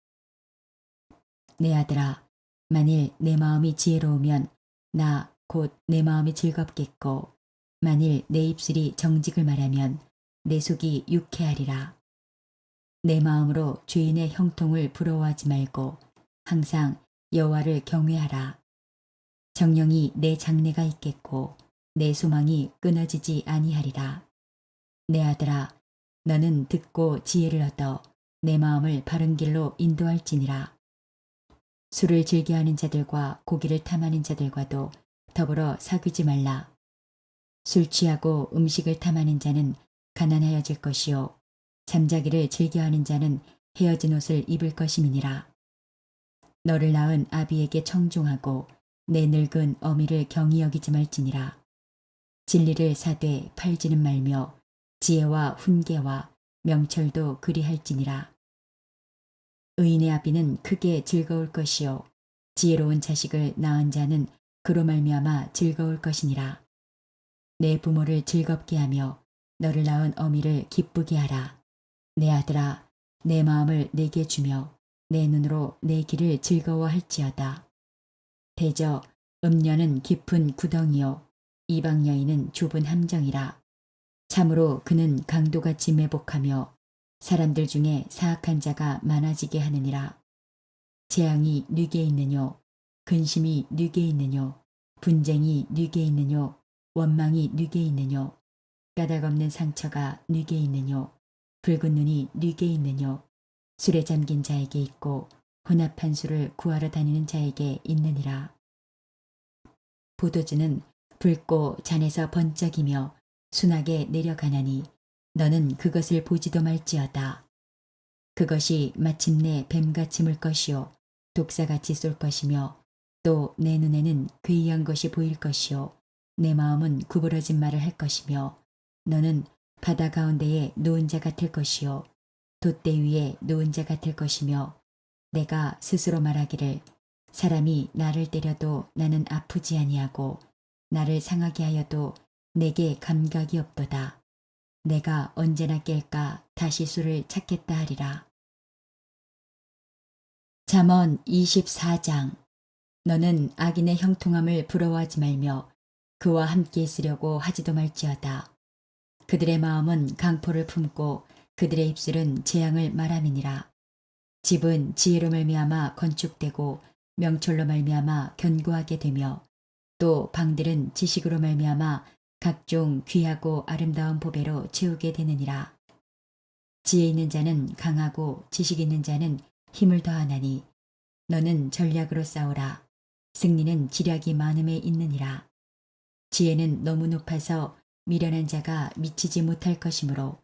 [SPEAKER 1] 내 아들아, 만일 내 마음이 지혜로우면 나 곧 내 마음이 즐겁겠고 만일 내 입술이 정직을 말하면 내 속이 유쾌하리라. 내 마음으로 죄인의 형통을 부러워하지 말고 항상 여호와를 경외하라. 정령이 내 장래가 있겠고 내 소망이 끊어지지 아니하리라. 내 아들아, 너는 듣고 지혜를 얻어 내 마음을 바른 길로 인도할지니라. 술을 즐겨하는 자들과 고기를 탐하는 자들과도 더불어 사귀지 말라. 술 취하고 음식을 탐하는 자는 가난하여질 것이요 잠자기를 즐겨하는 자는 헤어진 옷을 입을 것임이니라. 너를 낳은 아비에게 청종하고 내 늙은 어미를 경히 여기지 말지니라. 진리를 사되 팔지는 말며 지혜와 훈계와 명철도 그리할지니라. 의인의 아비는 크게 즐거울 것이요 지혜로운 자식을 낳은 자는 그로 말미암아 즐거울 것이니라. 내 부모를 즐겁게 하며 너를 낳은 어미를 기쁘게 하라. 내 아들아, 내 마음을 내게 주며 내 눈으로 내 길을 즐거워할지어다. 대저 음녀는 깊은 구덩이요 이방 여인은 좁은 함정이라. 참으로 그는 강도같이 매복하며 사람들 중에 사악한 자가 많아지게 하느니라. 재앙이 뉘게 있느뇨 근심이 뉘게 있느뇨 분쟁이 네게 있느뇨? 원망이 네게 있느뇨? 까닭 없는 상처가 네게 있느뇨? 붉은 눈이 네게 있느뇨? 술에 잠긴 자에게 있고 혼합한 술을 구하러 다니는 자에게 있느니라. 포도주는 붉고 잔에서 번쩍이며 순하게 내려가나니 너는 그것을 보지도 말지어다. 그것이 마침내 뱀같이 물 것이요 독사같이 쏠 것이며 또 내 눈에는 괴이한 것이 보일 것이요 내 마음은 구부러진 말을 할 것이며 너는 바다 가운데에 놓은 자 같을 것이요 돛대 위에 놓은 자 같을 것이며 내가 스스로 말하기를 사람이 나를 때려도 나는 아프지 아니하고 나를 상하게 하여도 내게 감각이 없도다. 내가 언제나 깰까 다시 수를 찾겠다 하리라. 잠언 24장. 너는 악인의 형통함을 부러워하지 말며 그와 함께 있으려고 하지도 말지어다. 그들의 마음은 강포를 품고 그들의 입술은 재앙을 말함이니라. 집은 지혜로 말미암아 건축되고 명철로 말미암아 견고하게 되며 또 방들은 지식으로 말미암아 각종 귀하고 아름다운 보배로 채우게 되느니라. 지혜 있는 자는 강하고 지식 있는 자는 힘을 더하나니 너는 전략으로 싸우라. 승리는 지략이 많음에 있느니라. 지혜는 너무 높아서 미련한 자가 미치지 못할 것이므로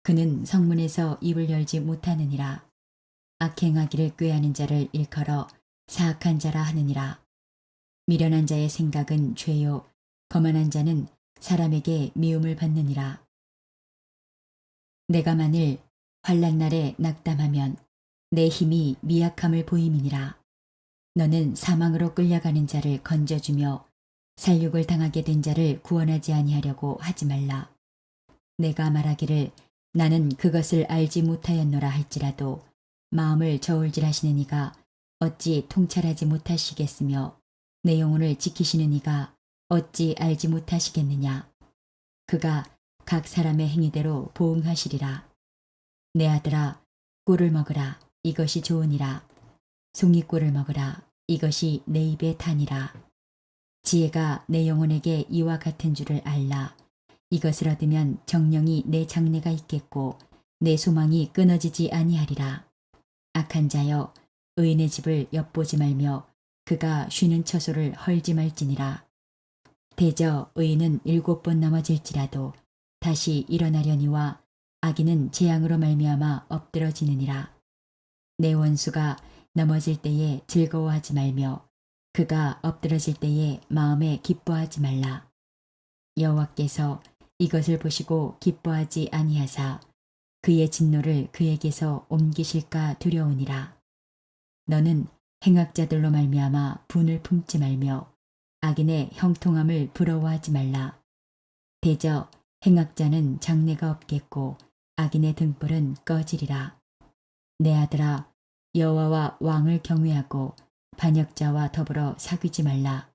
[SPEAKER 1] 그는 성문에서 입을 열지 못하느니라. 악행하기를 꾀하는 자를 일컬어 사악한 자라 하느니라. 미련한 자의 생각은 죄요 거만한 자는 사람에게 미움을 받느니라. 내가 만일 환난날에 낙담하면 내 힘이 미약함을 보임이니라. 너는 사망으로 끌려가는 자를 건져주며 살육을 당하게 된 자를 구원하지 아니하려고 하지 말라. 내가 말하기를 나는 그것을 알지 못하였노라 할지라도 마음을 저울질하시는 이가 어찌 통찰하지 못하시겠으며 내 영혼을 지키시는 이가 어찌 알지 못하시겠느냐. 그가 각 사람의 행위대로 보응하시리라. 내 아들아 꿀을 먹으라. 이것이 좋으니라. 송이꿀을 먹으라. 이것이 내 입에 타니라. 지혜가 내 영혼에게 이와 같은 줄을 알라. 이것을 얻으면 정령이 내 장래가 있겠고 내 소망이 끊어지지 아니하리라. 악한 자여 의인의 집을 엿보지 말며 그가 쉬는 처소를 헐지 말지니라. 대저 의인은 7번 넘어질지라도 다시 일어나려니와 악인은 재앙으로 말미암아 엎드러지느니라. 내 원수가 넘어질 때에 즐거워하지 말며 그가 엎드러질 때에 마음에 기뻐하지 말라. 여호와께서 이것을 보시고 기뻐하지 아니하사 그의 진노를 그에게서 옮기실까 두려우니라. 너는 행악자들로 말미암아 분을 품지 말며 악인의 형통함을 부러워하지 말라. 대저 행악자는 장래가 없겠고 악인의 등불은 꺼지리라. 내 아들아 여호와와 왕을 경외하고 반역자와 더불어 사귀지 말라.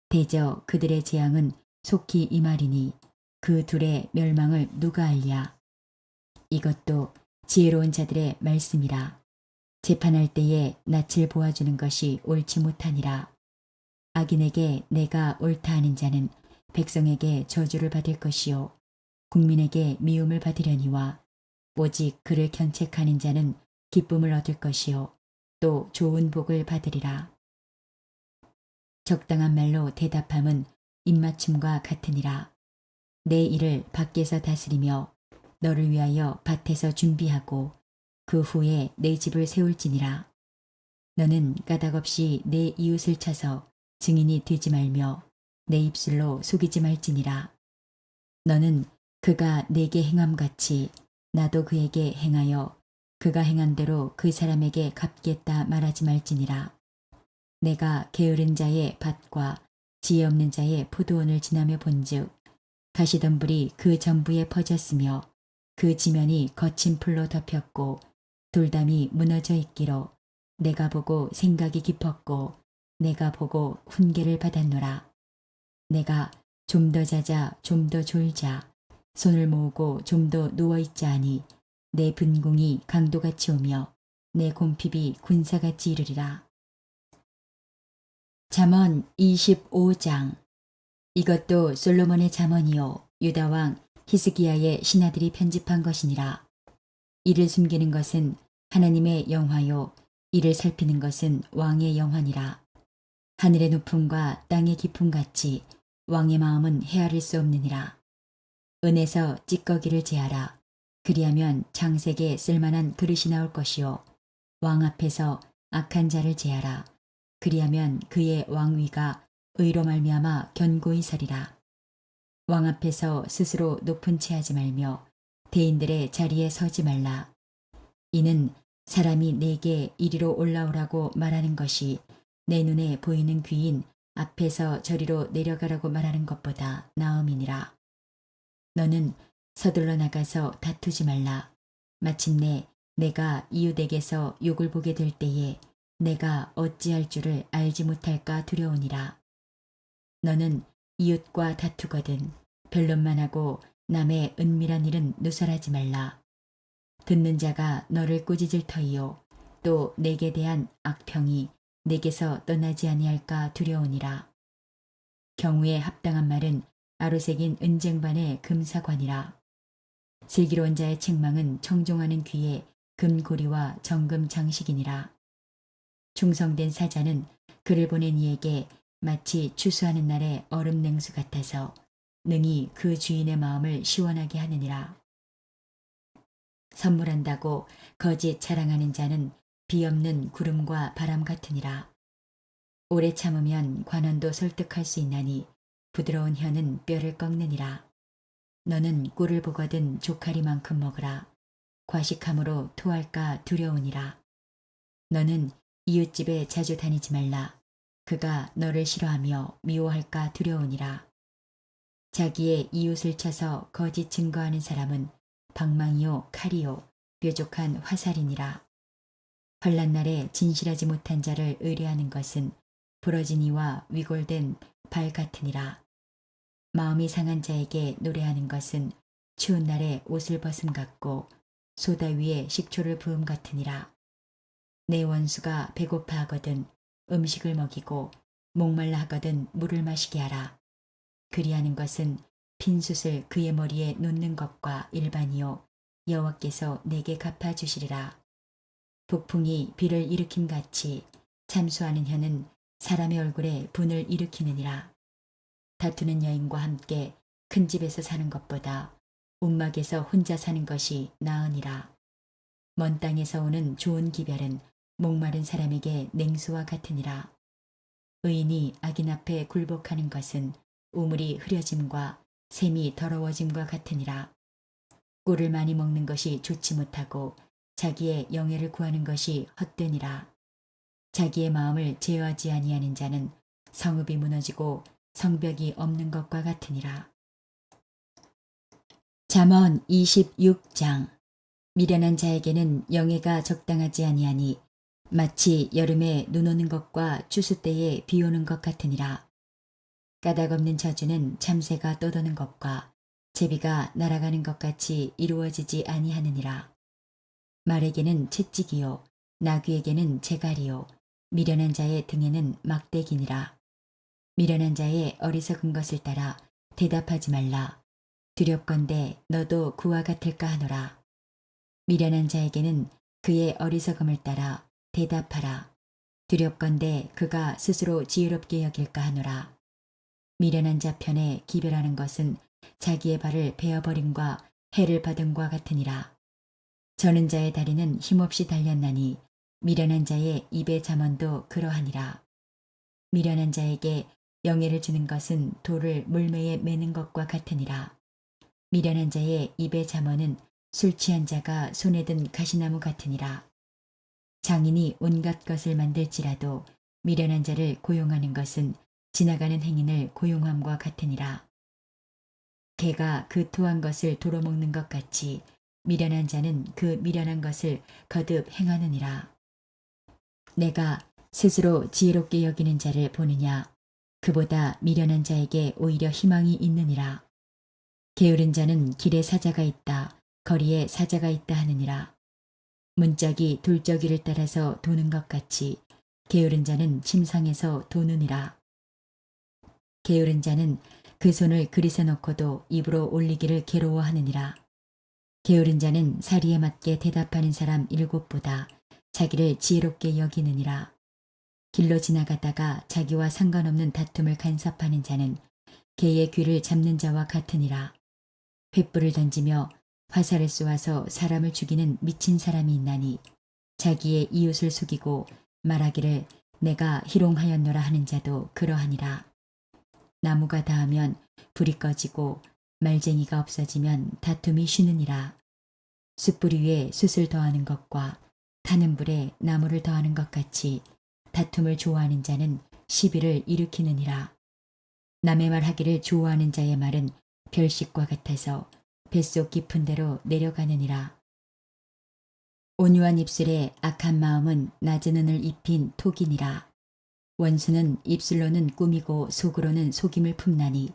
[SPEAKER 1] 대저 그들의 재앙은 속히 임하리니 그 둘의 멸망을 누가 알랴. 이것도 지혜로운 자들의 말씀이라. 재판할 때에 낯을 보아주는 것이 옳지 못하니라. 악인에게 내가 옳다 하는 자는 백성에게 저주를 받을 것이요 국민에게 미움을 받으려니와 오직 그를 견책하는 자는 기쁨을 얻을 것이요 또 좋은 복을 받으리라. 적당한 말로 대답함은 입맞춤과 같으니라. 내 일을 밖에서 다스리며 너를 위하여 밭에서 준비하고 그 후에 내 집을 세울지니라. 너는 까닭없이 내 이웃을 쳐서 증인이 되지 말며 내 입술로 속이지 말지니라. 너는 그가 내게 행함같이 나도 그에게 행하여 그가 행한 대로 그 사람에게 갚겠다 말하지 말지니라. 내가 게으른 자의 밭과 지혜 없는 자의 포도원을 지나며 본즉 가시덤불이 그 전부에 퍼졌으며 그 지면이 거친 풀로 덮였고 돌담이 무너져 있기로 내가 보고 생각이 깊었고 내가 보고 훈계를 받았노라. 내가 좀 더 자자 좀 더 졸자 손을 모으고 좀 더 누워있자 하니 내 분궁이 강도같이 오며 내 곰핍이 군사같이 이르리라. 잠언 25장. 이것도 솔로몬의 잠언이요 유다 왕 히스기야의 신하들이 편집한 것이니라. 이를 숨기는 것은 하나님의 영화요 이를 살피는 것은 왕의 영화니라. 하늘의 높음과 땅의 깊음 같이 왕의 마음은 헤아릴 수 없느니라. 은에서 찌꺼기를 제하라. 그리하면 장색에 쓸만한 그릇이 나올 것이요 왕 앞에서 악한 자를 제하라. 그리하면 그의 왕위가 의로 말미암아 견고히 서리라. 왕 앞에서 스스로 높은 채 하지 말며 대인들의 자리에 서지 말라. 이는 사람이 내게 이리로 올라오라고 말하는 것이 내 눈에 보이는 귀인 앞에서 저리로 내려가라고 말하는 것보다 나음이니라. 너는 서둘러 나가서 다투지 말라. 마침내 내가 이웃에게서 욕을 보게 될 때에 내가 어찌할 줄을 알지 못할까 두려우니라. 너는 이웃과 다투거든 변론만 하고 남의 은밀한 일은 누설하지 말라. 듣는 자가 너를 꾸짖을 터이요 또 내게 대한 악평이 내게서 떠나지 아니할까 두려우니라. 경우에 합당한 말은 아로새긴 은쟁반의 금사관이라. 슬기로운 자의 책망은 청종하는 귀에 금고리와 정금 장식이니라. 충성된 사자는 그를 보낸 이에게 마치 추수하는 날의 얼음 냉수 같아서 능히 그 주인의 마음을 시원하게 하느니라. 선물한다고 거짓 자랑하는 자는 비 없는 구름과 바람 같으니라. 오래 참으면 관원도 설득할 수 있나니 부드러운 혀는 뼈를 꺾느니라. 너는 꿀을 보거든 조카리만큼 먹으라. 과식함으로 토할까 두려우니라. 너는 이웃집에 자주 다니지 말라. 그가 너를 싫어하며 미워할까 두려우니라. 자기의 이웃을 쳐서 거짓 증거하는 사람은 방망이요 칼이요 뾰족한 화살이니라. 환난 날에 진실하지 못한 자를 의뢰하는 것은 부러진 이와 위골된 발 같으니라. 마음이 상한 자에게 노래하는 것은 추운 날에 옷을 벗음 같고 소다 위에 식초를 부음 같으니라. 내 원수가 배고파 하거든 음식을 먹이고 목말라 하거든 물을 마시게 하라. 그리하는 것은 빈숯을 그의 머리에 놓는 것과 일반이요 여호와께서 내게 갚아주시리라. 북풍이 비를 일으킴 같이 참수하는 혀는 사람의 얼굴에 분을 일으키느니라. 다투는 여인과 함께 큰 집에서 사는 것보다 움막에서 혼자 사는 것이 나으니라. 먼 땅에서 오는 좋은 기별은 목마른 사람에게 냉수와 같으니라. 의인이 악인 앞에 굴복하는 것은 우물이 흐려짐과 샘이 더러워짐과 같으니라. 꿀을 많이 먹는 것이 좋지 못하고 자기의 영예를 구하는 것이 헛되니라. 자기의 마음을 제어하지 아니하는 자는 성읍이 무너지고 성벽이 없는 것과 같으니라. 잠언 26장. 미련한 자에게는 영예가 적당하지 아니하니 마치 여름에 눈 오는 것과 추수 때에 비 오는 것 같으니라. 까닭 없는 저주는 참새가 떠도는 것과 제비가 날아가는 것 같이 이루어지지 아니하느니라. 말에게는 채찍이요 나귀에게는 재갈이요 미련한 자의 등에는 막대기니라. 미련한 자의 어리석은 것을 따라 대답하지 말라. 두렵건대 너도 그와 같을까 하노라. 미련한 자에게는 그의 어리석음을 따라 대답하라. 두렵건대 그가 스스로 지혜롭게 여길까 하노라. 미련한 자 편에 기별하는 것은 자기의 발을 베어버림과 해를 받음과 같으니라. 저는 자의 다리는 힘없이 달렸나니 미련한 자의 입의 잠언도 그러하니라. 미련한 자에게 영예를 주는 것은 돌을 물매에 매는 것과 같으니라. 미련한 자의 입의 잠언은 술 취한 자가 손에 든 가시나무 같으니라. 장인이 온갖 것을 만들지라도 미련한 자를 고용하는 것은 지나가는 행인을 고용함과 같으니라. 개가 그 토한 것을 도로 먹는 것 같이 미련한 자는 그 미련한 것을 거듭 행하느니라. 내가 스스로 지혜롭게 여기는 자를 보느냐. 그보다 미련한 자에게 오히려 희망이 있느니라. 게으른 자는 길에 사자가 있다. 거리에 사자가 있다 하느니라. 문짝이 돌적이를 따라서 도는 것 같이 게으른 자는 침상에서 도느니라. 게으른 자는 그 손을 그릿에 넣고도 입으로 올리기를 괴로워하느니라. 게으른 자는 사리에 맞게 대답하는 사람 7보다 자기를 지혜롭게 여기느니라. 길로 지나가다가 자기와 상관없는 다툼을 간섭하는 자는 개의 귀를 잡는 자와 같으니라. 횃불을 던지며 화살을 쏘아서 사람을 죽이는 미친 사람이 있나니 자기의 이웃을 속이고 말하기를 내가 희롱하였노라 하는 자도 그러하니라. 나무가 닿으면 불이 꺼지고 말쟁이가 없어지면 다툼이 쉬느니라. 숯불 위에 숯을 더하는 것과 타는 불에 나무를 더하는 것 같이 다툼을 좋아하는 자는 시비를 일으키느니라. 남의 말 하기를 좋아하는 자의 말은 별식과 같아서 뱃속 깊은 데로 내려가느니라. 온유한 입술에 악한 마음은 낮은 은을 입힌 톡이니라. 원수는 입술로는 꾸미고 속으로는 속임을 품나니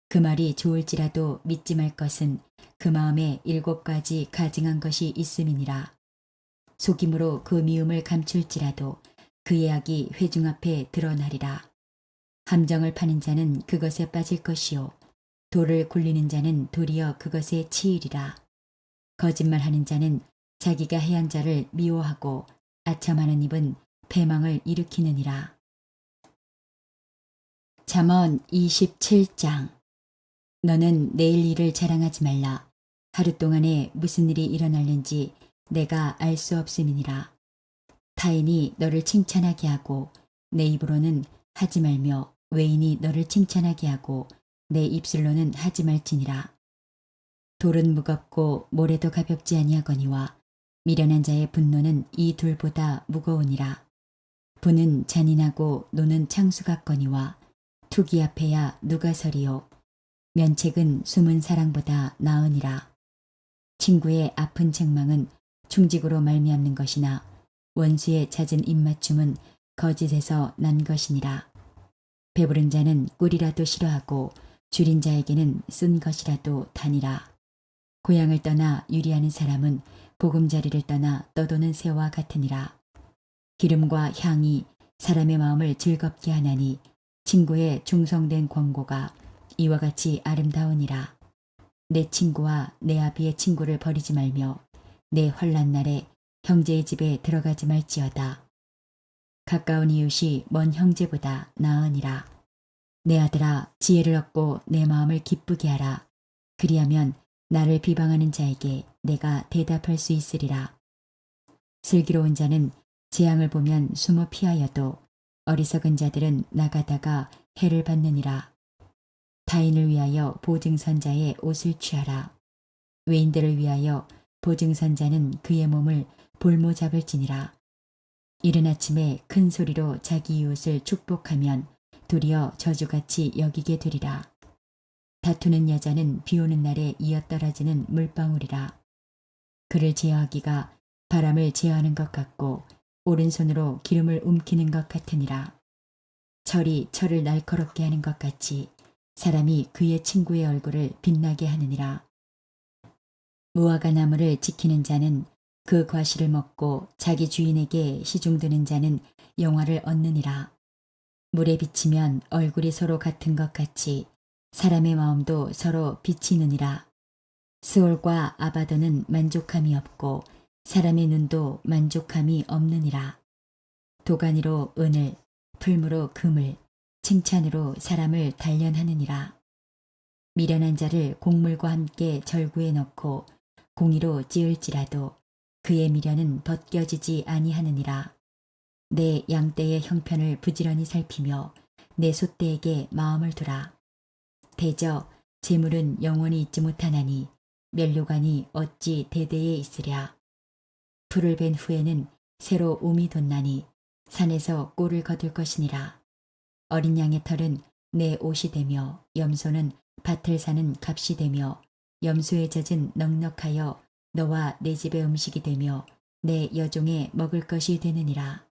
[SPEAKER 1] 그 말이 좋을지라도 믿지 말 것은 그 마음에 7가지 가증한 것이 있음이니라. 속임으로 그 미움을 감출지라도 그의 악이 회중 앞에 드러나리라. 함정을 파는 자는 그것에 빠질 것이요 돌을 굴리는 자는 도리어 그것에 치이리라. 거짓말하는 자는 자기가 해한 자를 미워하고 아첨하는 입은 패망을 일으키느니라. 잠언 27장. 너는 내일 일을 자랑하지 말라. 하루 동안에 무슨 일이 일어날는지 내가 알 수 없음이니라. 타인이 너를 칭찬하게 하고 내 입으로는 하지 말며 외인이 너를 칭찬하게 하고 내 입술로는 하지 말지니라. 돌은 무겁고 모래도 가볍지 아니하거니와 미련한 자의 분노는 이 둘보다 무거우니라. 분은 잔인하고 노는 창수 같거니와 투기 앞에야 누가 서리요. 면책은 숨은 사랑보다 나으니라. 친구의 아픈 책망은 충직으로 말미암는 것이나 원수의 잦은 입맞춤은 거짓에서 난 것이니라. 배부른 자는 꿀이라도 싫어하고 줄인 자에게는 쓴 것이라도 다니라. 고향을 떠나 유리하는 사람은 보금자리를 떠나 떠도는 새와 같으니라. 기름과 향이 사람의 마음을 즐겁게 하나니 친구의 충성된 권고가 이와 같이 아름다우니라. 내 친구와 내 아비의 친구를 버리지 말며 내 환난 날에 형제의 집에 들어가지 말지어다. 가까운 이웃이 먼 형제보다 나으니라. 내 아들아 지혜를 얻고 내 마음을 기쁘게 하라. 그리하면 나를 비방하는 자에게 내가 대답할 수 있으리라. 슬기로운 자는 재앙을 보면 숨어 피하여도 어리석은 자들은 나가다가 해를 받느니라. 타인을 위하여 보증선자의 옷을 취하라. 외인들을 위하여 보증선자는 그의 몸을 볼모 잡을지니라. 이른 아침에 큰 소리로 자기 이웃을 축복하면 도리어 저주같이 여기게 되리라. 다투는 여자는 비오는 날에 이어떨어지는 물방울이라. 그를 제어하기가 바람을 제어하는 것 같고 오른손으로 기름을 움키는 것 같으니라. 철이 철을 날카롭게 하는 것 같이 사람이 그의 친구의 얼굴을 빛나게 하느니라. 무화과 나무를 지키는 자는 그 과실을 먹고 자기 주인에게 시중드는 자는 영화를 얻느니라. 물에 비치면 얼굴이 서로 같은 것 같이 사람의 마음도 서로 비치느니라. 스올과 아바도는 만족함이 없고 사람의 눈도 만족함이 없느니라. 도가니로 은을, 풀무로 금을, 칭찬으로 사람을 단련하느니라. 미련한 자를 곡물과 함께 절구에 넣고 공의로 찌을지라도 그의 미련은 벗겨지지 아니하느니라. 내 양떼의 형편을 부지런히 살피며 내 소떼에게 마음을 두라. 대저 재물은 영원히 있지 못하나니 면류관이 어찌 대대에 있으랴. 풀을 벤 후에는 새로 움이 돋나니 산에서 꼴을 거둘 것이니라. 어린 양의 털은 내 옷이 되며 염소는 밭을 사는 값이 되며 염소의 젖은 넉넉하여 너와 내 집의 음식이 되며 내 여종의 먹을 것이 되느니라.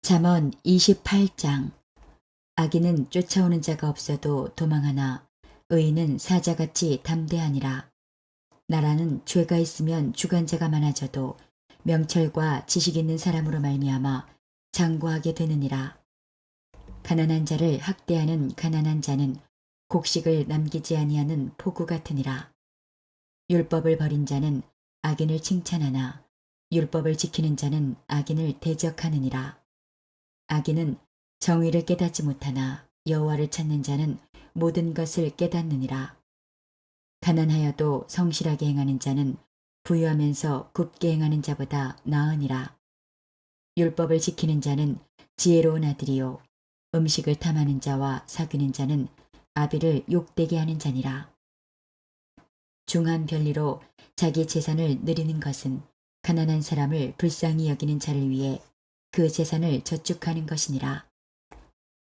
[SPEAKER 1] 잠언 28장. 악인은 쫓아오는 자가 없어도 도망하나 의인은 사자같이 담대하니라. 나라는 죄가 있으면 주관자가 많아져도 명철과 지식 있는 사람으로 말미암아 장구하게 되느니라. 가난한 자를 학대하는 가난한 자는 곡식을 남기지 아니하는 포구 같으니라. 율법을 버린 자는 악인을 칭찬하나 율법을 지키는 자는 악인을 대적하느니라. 악인은 정의를 깨닫지 못하나 여호와를 찾는 자는 모든 것을 깨닫느니라. 가난하여도 성실하게 행하는 자는 부유하면서 굽게 행하는 자보다 나으니라. 율법을 지키는 자는 지혜로운 아들이요 음식을 탐하는 자와 사귀는 자는 아비를 욕되게 하는 자니라. 중한 별리로 자기 재산을 누리는 것은 가난한 사람을 불쌍히 여기는 자를 위해 그 재산을 저축하는 것이니라.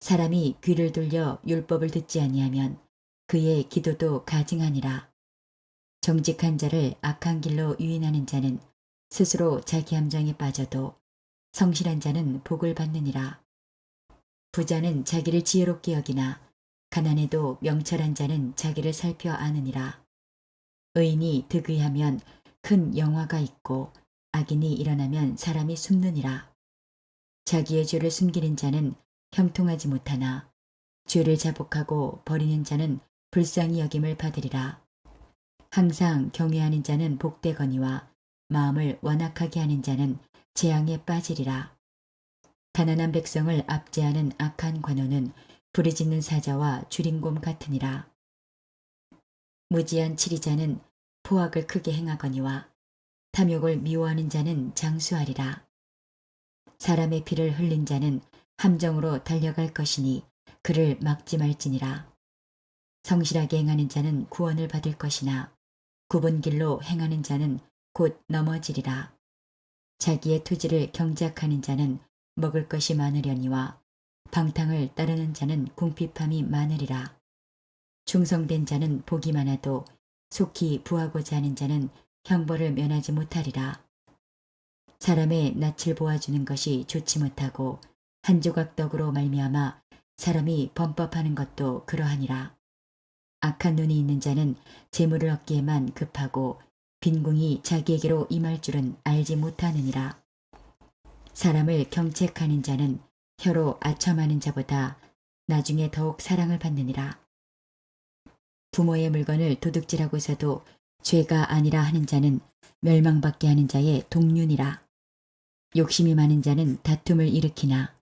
[SPEAKER 1] 사람이 귀를 돌려 율법을 듣지 아니하면 그의 기도도 가증하니라. 정직한 자를 악한 길로 유인하는 자는 스스로 자기 함정에 빠져도 성실한 자는 복을 받느니라. 부자는 자기를 지혜롭게 여기나 가난해도 명철한 자는 자기를 살펴 아느니라. 의인이 득의하면 큰 영화가 있고 악인이 일어나면 사람이 숨느니라. 자기의 죄를 숨기는 자는 형통하지 못하나 죄를 자복하고 버리는 자는 불쌍히 여김을 받으리라. 항상 경외하는 자는 복되거니와 마음을 완악하게 하는 자는 재앙에 빠지리라. 가난한 백성을 압제하는 악한 관원은 부르짖는 사자와 주린곰 같으니라. 무지한 치리자는 포악을 크게 행하거니와 탐욕을 미워하는 자는 장수하리라. 사람의 피를 흘린 자는 함정으로 달려갈 것이니 그를 막지 말지니라. 성실하게 행하는 자는 구원을 받을 것이나 굽은 길로 행하는 자는 곧 넘어지리라. 자기의 토지를 경작하는 자는 먹을 것이 많으려니와 방탕을 따르는 자는 궁핍함이 많으리라. 충성된 자는 복이 많아도 속히 부하고자 하는 자는 형벌을 면하지 못하리라. 사람의 낯을 보아주는 것이 좋지 못하고 한 조각 떡으로 말미암아 사람이 범법하는 것도 그러하니라. 악한 눈이 있는 자는 재물을 얻기에만 급하고 빈궁이 자기에게로 임할 줄은 알지 못하느니라. 사람을 경책하는 자는 혀로 아첨하는 자보다 나중에 더욱 사랑을 받느니라. 부모의 물건을 도둑질하고서도 죄가 아니라 하는 자는 멸망받게 하는 자의 동륜이라. 욕심이 많은 자는 다툼을 일으키나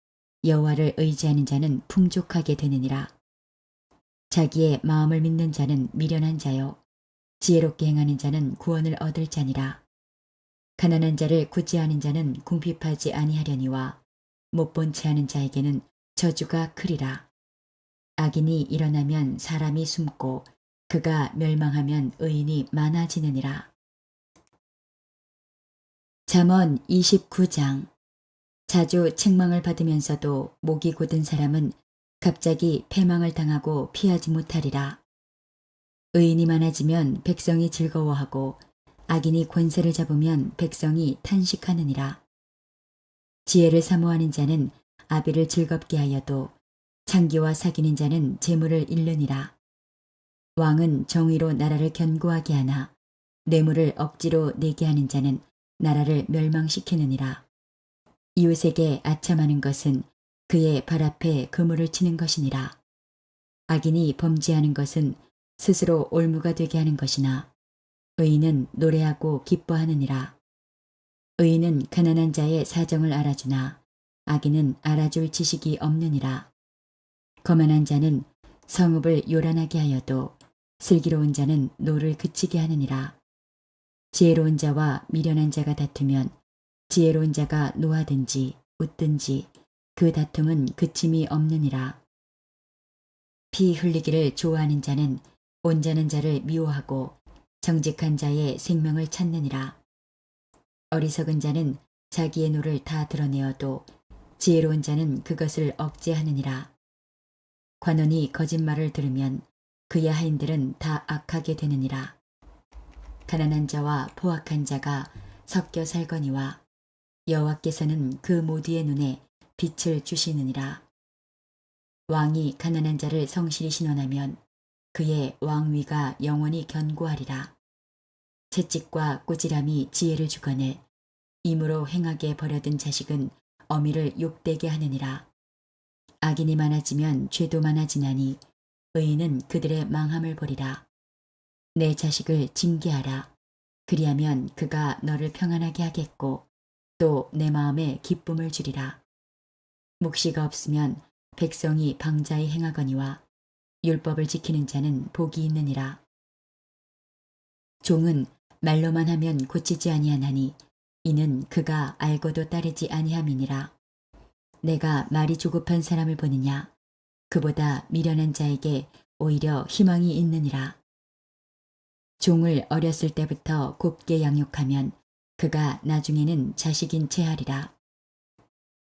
[SPEAKER 1] 여호와를 의지하는 자는 풍족하게 되느니라. 자기의 마음을 믿는 자는 미련한 자요 지혜롭게 행하는 자는 구원을 얻을 자니라. 가난한 자를 구제하는 자는 궁핍하지 아니하려니와 못본 채 하는 자에게는 저주가 크리라. 악인이 일어나면 사람이 숨고 그가 멸망하면 의인이 많아지느니라. 잠언 29장. 자주 책망을 받으면서도 목이 곧은 사람은 갑자기 패망을 당하고 피하지 못하리라. 의인이 많아지면 백성이 즐거워하고 악인이 권세를 잡으면 백성이 탄식하느니라. 지혜를 사모하는 자는 아비를 즐겁게 하여도 창기와 사귀는 자는 재물을 잃느니라. 왕은 정의로 나라를 견고하게 하나 뇌물을 억지로 내게 하는 자는 나라를 멸망시키느니라. 이웃에게 아첨하는 것은 그의 발 앞에 그물을 치는 것이니라. 악인이 범죄하는 것은 스스로 올무가 되게 하는 것이나 의인은 노래하고 기뻐하느니라. 의인은 가난한 자의 사정을 알아주나 악인은 알아줄 지식이 없느니라. 거만한 자는 성읍을 요란하게 하여도 슬기로운 자는 노를 그치게 하느니라. 지혜로운 자와 미련한 자가 다투면 지혜로운 자가 노하든지 웃든지 그 다툼은 그침이 없느니라. 피 흘리기를 좋아하는 자는 온전한 자를 미워하고 정직한 자의 생명을 찾느니라. 어리석은 자는 자기의 노를 다 드러내어도 지혜로운 자는 그것을 억제하느니라. 관원이 거짓말을 들으면 그의 하인들은 다 악하게 되느니라. 가난한 자와 포악한 자가 섞여 살거니와 여호와께서는 그 모두의 눈에 빛을 주시느니라. 왕이 가난한 자를 성실히 신원하면 그의 왕위가 영원히 견고하리라. 채찍과 꾸지람이 지혜를 주거늘 임으로 행하게 버려둔 자식은 어미를 욕되게 하느니라. 악인이 많아지면 죄도 많아지나니 의인은 그들의 망함을 보리라. 내 자식을 징계하라. 그리하면 그가 너를 평안하게 하겠고 또 내 마음에 기쁨을 주리라. 묵시가 없으면 백성이 방자히 행하거니와 율법을 지키는 자는 복이 있느니라. 종은 말로만 하면 고치지 아니하나니 이는 그가 알고도 따르지 아니함이니라. 내가 말이 조급한 사람을 보느냐? 그보다 미련한 자에게 오히려 희망이 있느니라. 종을 어렸을 때부터 곱게 양육하면 그가 나중에는 자식인 채 하리라.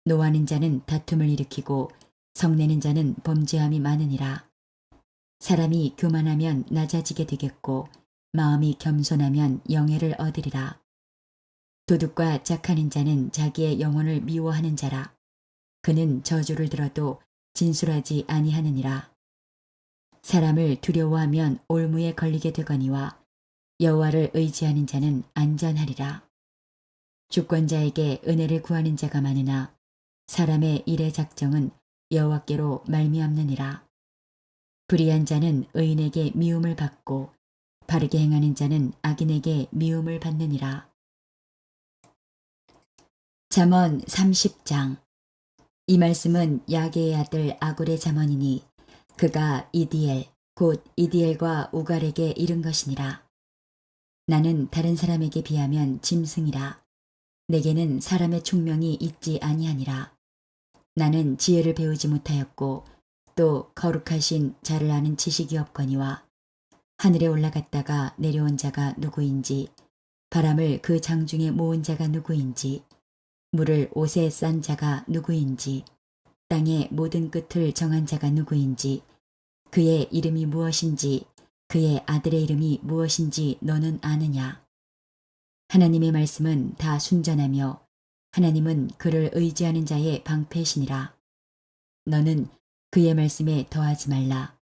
[SPEAKER 1] 노하는 자는 다툼을 일으키고 성내는 자는 범죄함이 많으니라. 사람이 교만하면 낮아지게 되겠고 마음이 겸손하면 영예를 얻으리라. 도둑과 짝하는 자는 자기의 영혼을 미워하는 자라. 그는 저주를 들어도 진술하지 아니하느니라. 사람을 두려워하면 올무에 걸리게 되거니와 여호와를 의지하는 자는 안전하리라. 주권자에게 은혜를 구하는 자가 많으나 사람의 일의 작정은 여호와께로 말미암느니라. 불의한 자는 의인에게 미움을 받고 바르게 행하는 자는 악인에게 미움을 받느니라. 잠언 30장. 이 말씀은 야게의 아들 아굴의 잠언이니 그가 이디엘 곧 이디엘과 우갈에게 이른 것이니라. 나는 다른 사람에게 비하면 짐승이라. 내게는 사람의 총명이 있지 아니하니라. 나는 지혜를 배우지 못하였고 또 거룩하신 자를 아는 지식이 없거니와 하늘에 올라갔다가 내려온 자가 누구인지 바람을 그 장중에 모은 자가 누구인지 물을 옷에 싼 자가 누구인지 땅의 모든 끝을 정한 자가 누구인지 그의 이름이 무엇인지 그의 아들의 이름이 무엇인지 너는 아느냐? 하나님의 말씀은 다 순전하며 하나님은 그를 의지하는 자의 방패시니라. 너는 그의 말씀에 더하지 말라.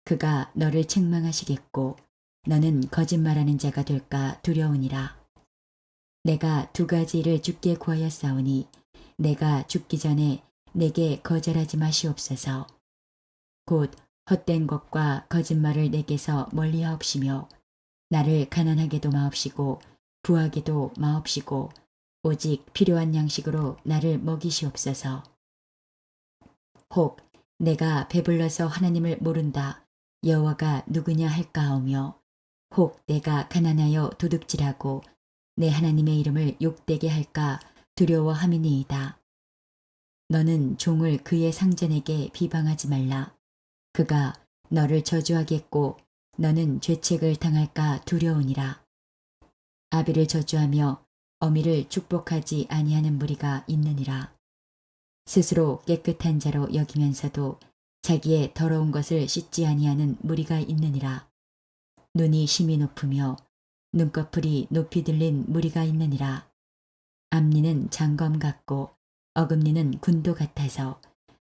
[SPEAKER 1] 그가 너를 책망하시겠고 너는 거짓말하는 자가 될까 두려우니라. 내가 두 가지 일을 주께 구하였사오니 내가 죽기 전에 내게 거절하지 마시옵소서. 곧 헛된 것과 거짓말을 내게서 멀리하옵시며 나를 가난하게도 마옵시고 부하게도 마옵시고 오직 필요한 양식으로 나를 먹이시옵소서. 혹 내가 배불러서 하나님을 모른다 여호와가 누구냐 할까하오며 혹 내가 가난하여 도둑질하고 내 하나님의 이름을 욕되게 할까 두려워함이니이다. 너는 종을 그의 상전에게 비방하지 말라. 그가 너를 저주하겠고 너는 죄책을 당할까 두려우니라. 아비를 저주하며 어미를 축복하지 아니하는 무리가 있느니라. 스스로 깨끗한 자로 여기면서도 자기의 더러운 것을 씻지 아니하는 무리가 있느니라. 눈이 심히 높으며 눈꺼풀이 높이 들린 무리가 있느니라. 앞니는 장검 같고 어금니는 군도 같아서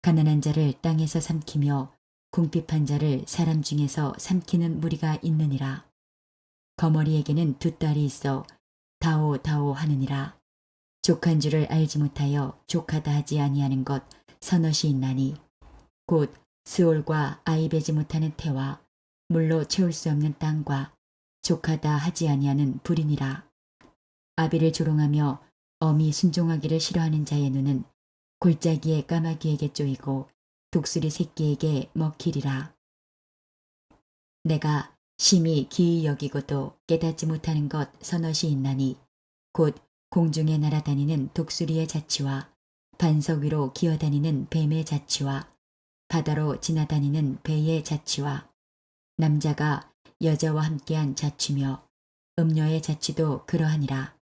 [SPEAKER 1] 가난한 자를 땅에서 삼키며 궁핍한 자를 사람 중에서 삼키는 무리가 있느니라. 거머리에게는 두 딸이 있어 다오다오 하느니라. 족한 줄을 알지 못하여 족하다 하지 아니하는 것 서넛이 있나니 곧 스올과 아이 베지 못하는 태와 물로 채울 수 없는 땅과 족하다 하지 아니하는 불이니라. 아비를 조롱하며 어미 순종하기를 싫어하는 자의 눈은 골짜기의 까마귀에게 쪼이고 독수리 새끼에게 먹히리라. 내가 심히 기이 여기고도 깨닫지 못하는 것 서넛이 있나니 곧 공중에 날아다니는 독수리의 자취와 반석 위로 기어다니는 뱀의 자취와 바다로 지나다니는 배의 자취와 남자가 여자와 함께한 자취며 음녀의 자취도 그러하니라.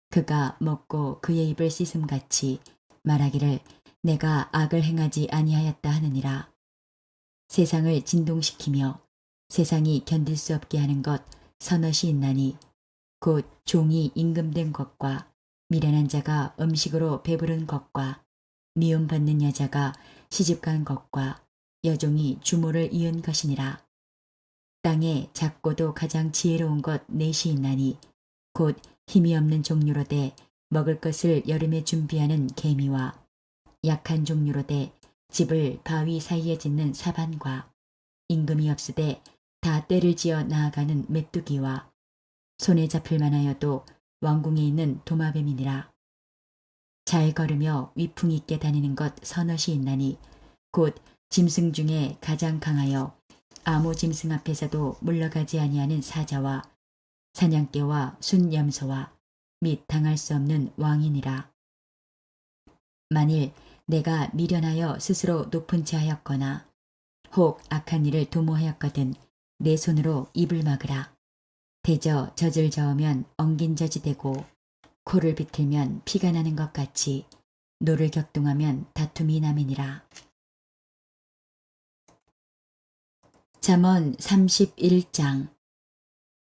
[SPEAKER 1] 그가 먹고 그의 입을 씻음같이 말하기를 내가 악을 행하지 아니하였다 하느니라. 세상을 진동시키며 세상이 견딜 수 없게 하는 것 서넛이 있나니 곧 종이 임금된 것과 미련한 자가 음식으로 배부른 것과 미움받는 여자가 시집간 것과 여종이 주모를 이은 것이니라. 땅에 작고도 가장 지혜로운 것 넷이 있나니 곧 힘이 없는 종류로 돼 먹을 것을 여름에 준비하는 개미와 약한 종류로 돼 집을 바위 사이에 짓는 사반과 임금이 없으되 다 떼를 지어 나아가는 메뚜기와 손에 잡힐 만하여도 왕궁에 있는 도마뱀이니라. 잘 걸으며 위풍 있게 다니는 것 서너시 있나니 곧 짐승 중에 가장 강하여 아무 짐승 앞에서도 물러가지 아니하는 사자와 사냥개와 순염소와 및 당할 수 없는 왕이니라. 만일 내가 미련하여 스스로 높은 채 하였거나 혹 악한 일을 도모하였거든 내 손으로 입을 막으라. 대저 젖을 저으면 엉긴 젖이 되고 코를 비틀면 피가 나는 것 같이 노를 격동하면 다툼이 남이니라. 잠언 31장.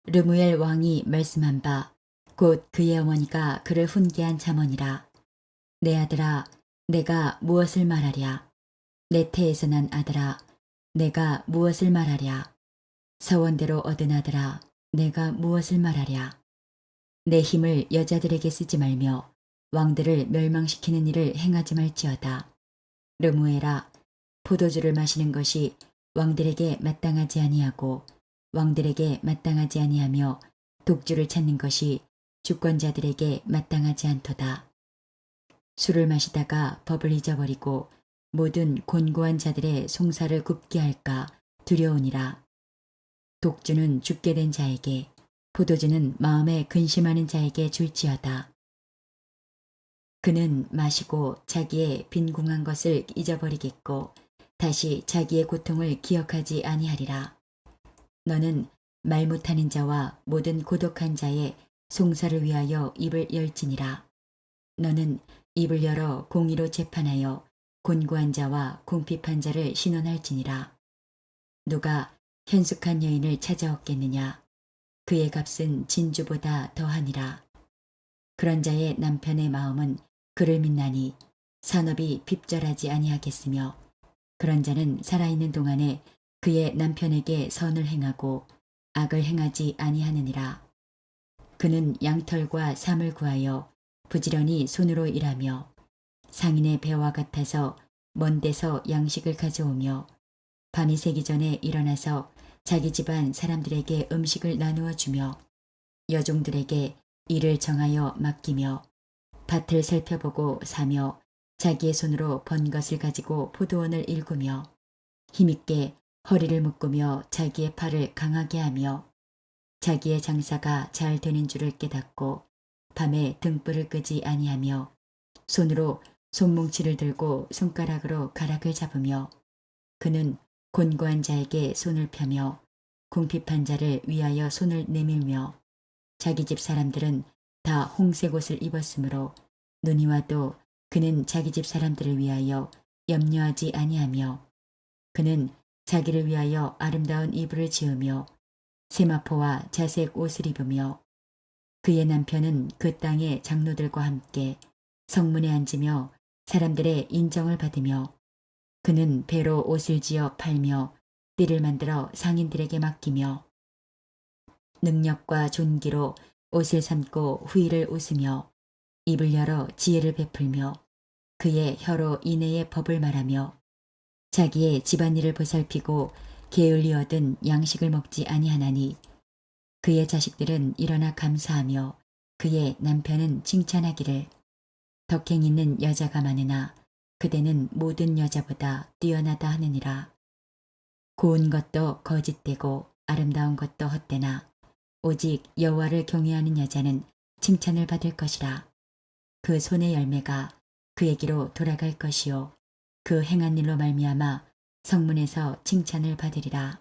[SPEAKER 1] 르무엘 왕이 말씀한 바 곧 그의 어머니가 그를 훈계한 잠언이라. 내 아들아, 내가 무엇을 말하랴? 내 태에서 난 아들아, 내가 무엇을 말하랴? 서원대로 얻은 아들아, 내가 무엇을 말하랴? 내 힘을 여자들에게 쓰지 말며 왕들을 멸망시키는 일을 행하지 말지어다. 르무엘아, 포도주를 마시는 것이 왕들에게 마땅하지 아니하고 왕들에게 마땅하지 아니하며 독주를 찾는 것이 주권자들에게 마땅하지 않도다. 술을 마시다가 법을 잊어버리고 모든 곤고한 자들의 송사를 굽게 할까 두려우니라. 독주는 죽게 된 자에게, 포도주는 마음에 근심하는 자에게 줄지어다. 그는 마시고 자기의 빈궁한 것을 잊어버리겠고 다시 자기의 고통을 기억하지 아니하리라. 너는 말 못하는 자와 모든 고독한 자의 송사를 위하여 입을 열지니라. 너는 입을 열어 공의로 재판하여 곤고한 자와 궁핍한 자를 신원할지니라. 누가 현숙한 여인을 찾아왔겠느냐? 그의 값은 진주보다 더하니라. 그런 자의 남편의 마음은 그를 믿나니 산업이 핍절하지 아니하겠으며 그런 자는 살아있는 동안에 그의 남편에게 선을 행하고 악을 행하지 아니하느니라. 그는 양털과 삼을 구하여 부지런히 손으로 일하며 상인의 배와 같아서 먼 데서 양식을 가져오며 밤이 새기 전에 일어나서 자기 집안 사람들에게 음식을 나누어 주며 여종들에게 일을 정하여 맡기며 밭을 살펴보고 사며 자기의 손으로 번 것을 가지고 포도원을 일구며 힘있게 허리를 묶으며 자기의 팔을 강하게 하며 자기의 장사가 잘 되는 줄을 깨닫고 밤에 등불을 끄지 아니하며 손으로 손뭉치를 들고 손가락으로 가락을 잡으며 그는 곤고한 자에게 손을 펴며 궁핍한 자를 위하여 손을 내밀며 자기 집 사람들은 다 홍색 옷을 입었으므로 눈이 와도 그는 자기 집 사람들을 위하여 염려하지 아니하며 그는 자기를 위하여 아름다운 이불을 지으며 세마포와 자색 옷을 입으며 그의 남편은 그 땅의 장로들과 함께 성문에 앉으며 사람들의 인정을 받으며 그는 배로 옷을 지어 팔며 띠를 만들어 상인들에게 맡기며 능력과 존귀로 옷을 삼고 후일을 웃으며 입을 열어 지혜를 베풀며 그의 혀로 인애의 법을 말하며 자기의 집안일을 보살피고 게을리 얻은 양식을 먹지 아니하나니 그의 자식들은 일어나 감사하며 그의 남편은 칭찬하기를 덕행 있는 여자가 많으나 그대는 모든 여자보다 뛰어나다 하느니라. 고운 것도 거짓되고 아름다운 것도 헛되나 오직 여호와를 경외하는 여자는 칭찬을 받을 것이라. 그 손의 열매가 그에게로 돌아갈 것이요 그 행한 일로 말미암아 성문에서 칭찬을 받으리라.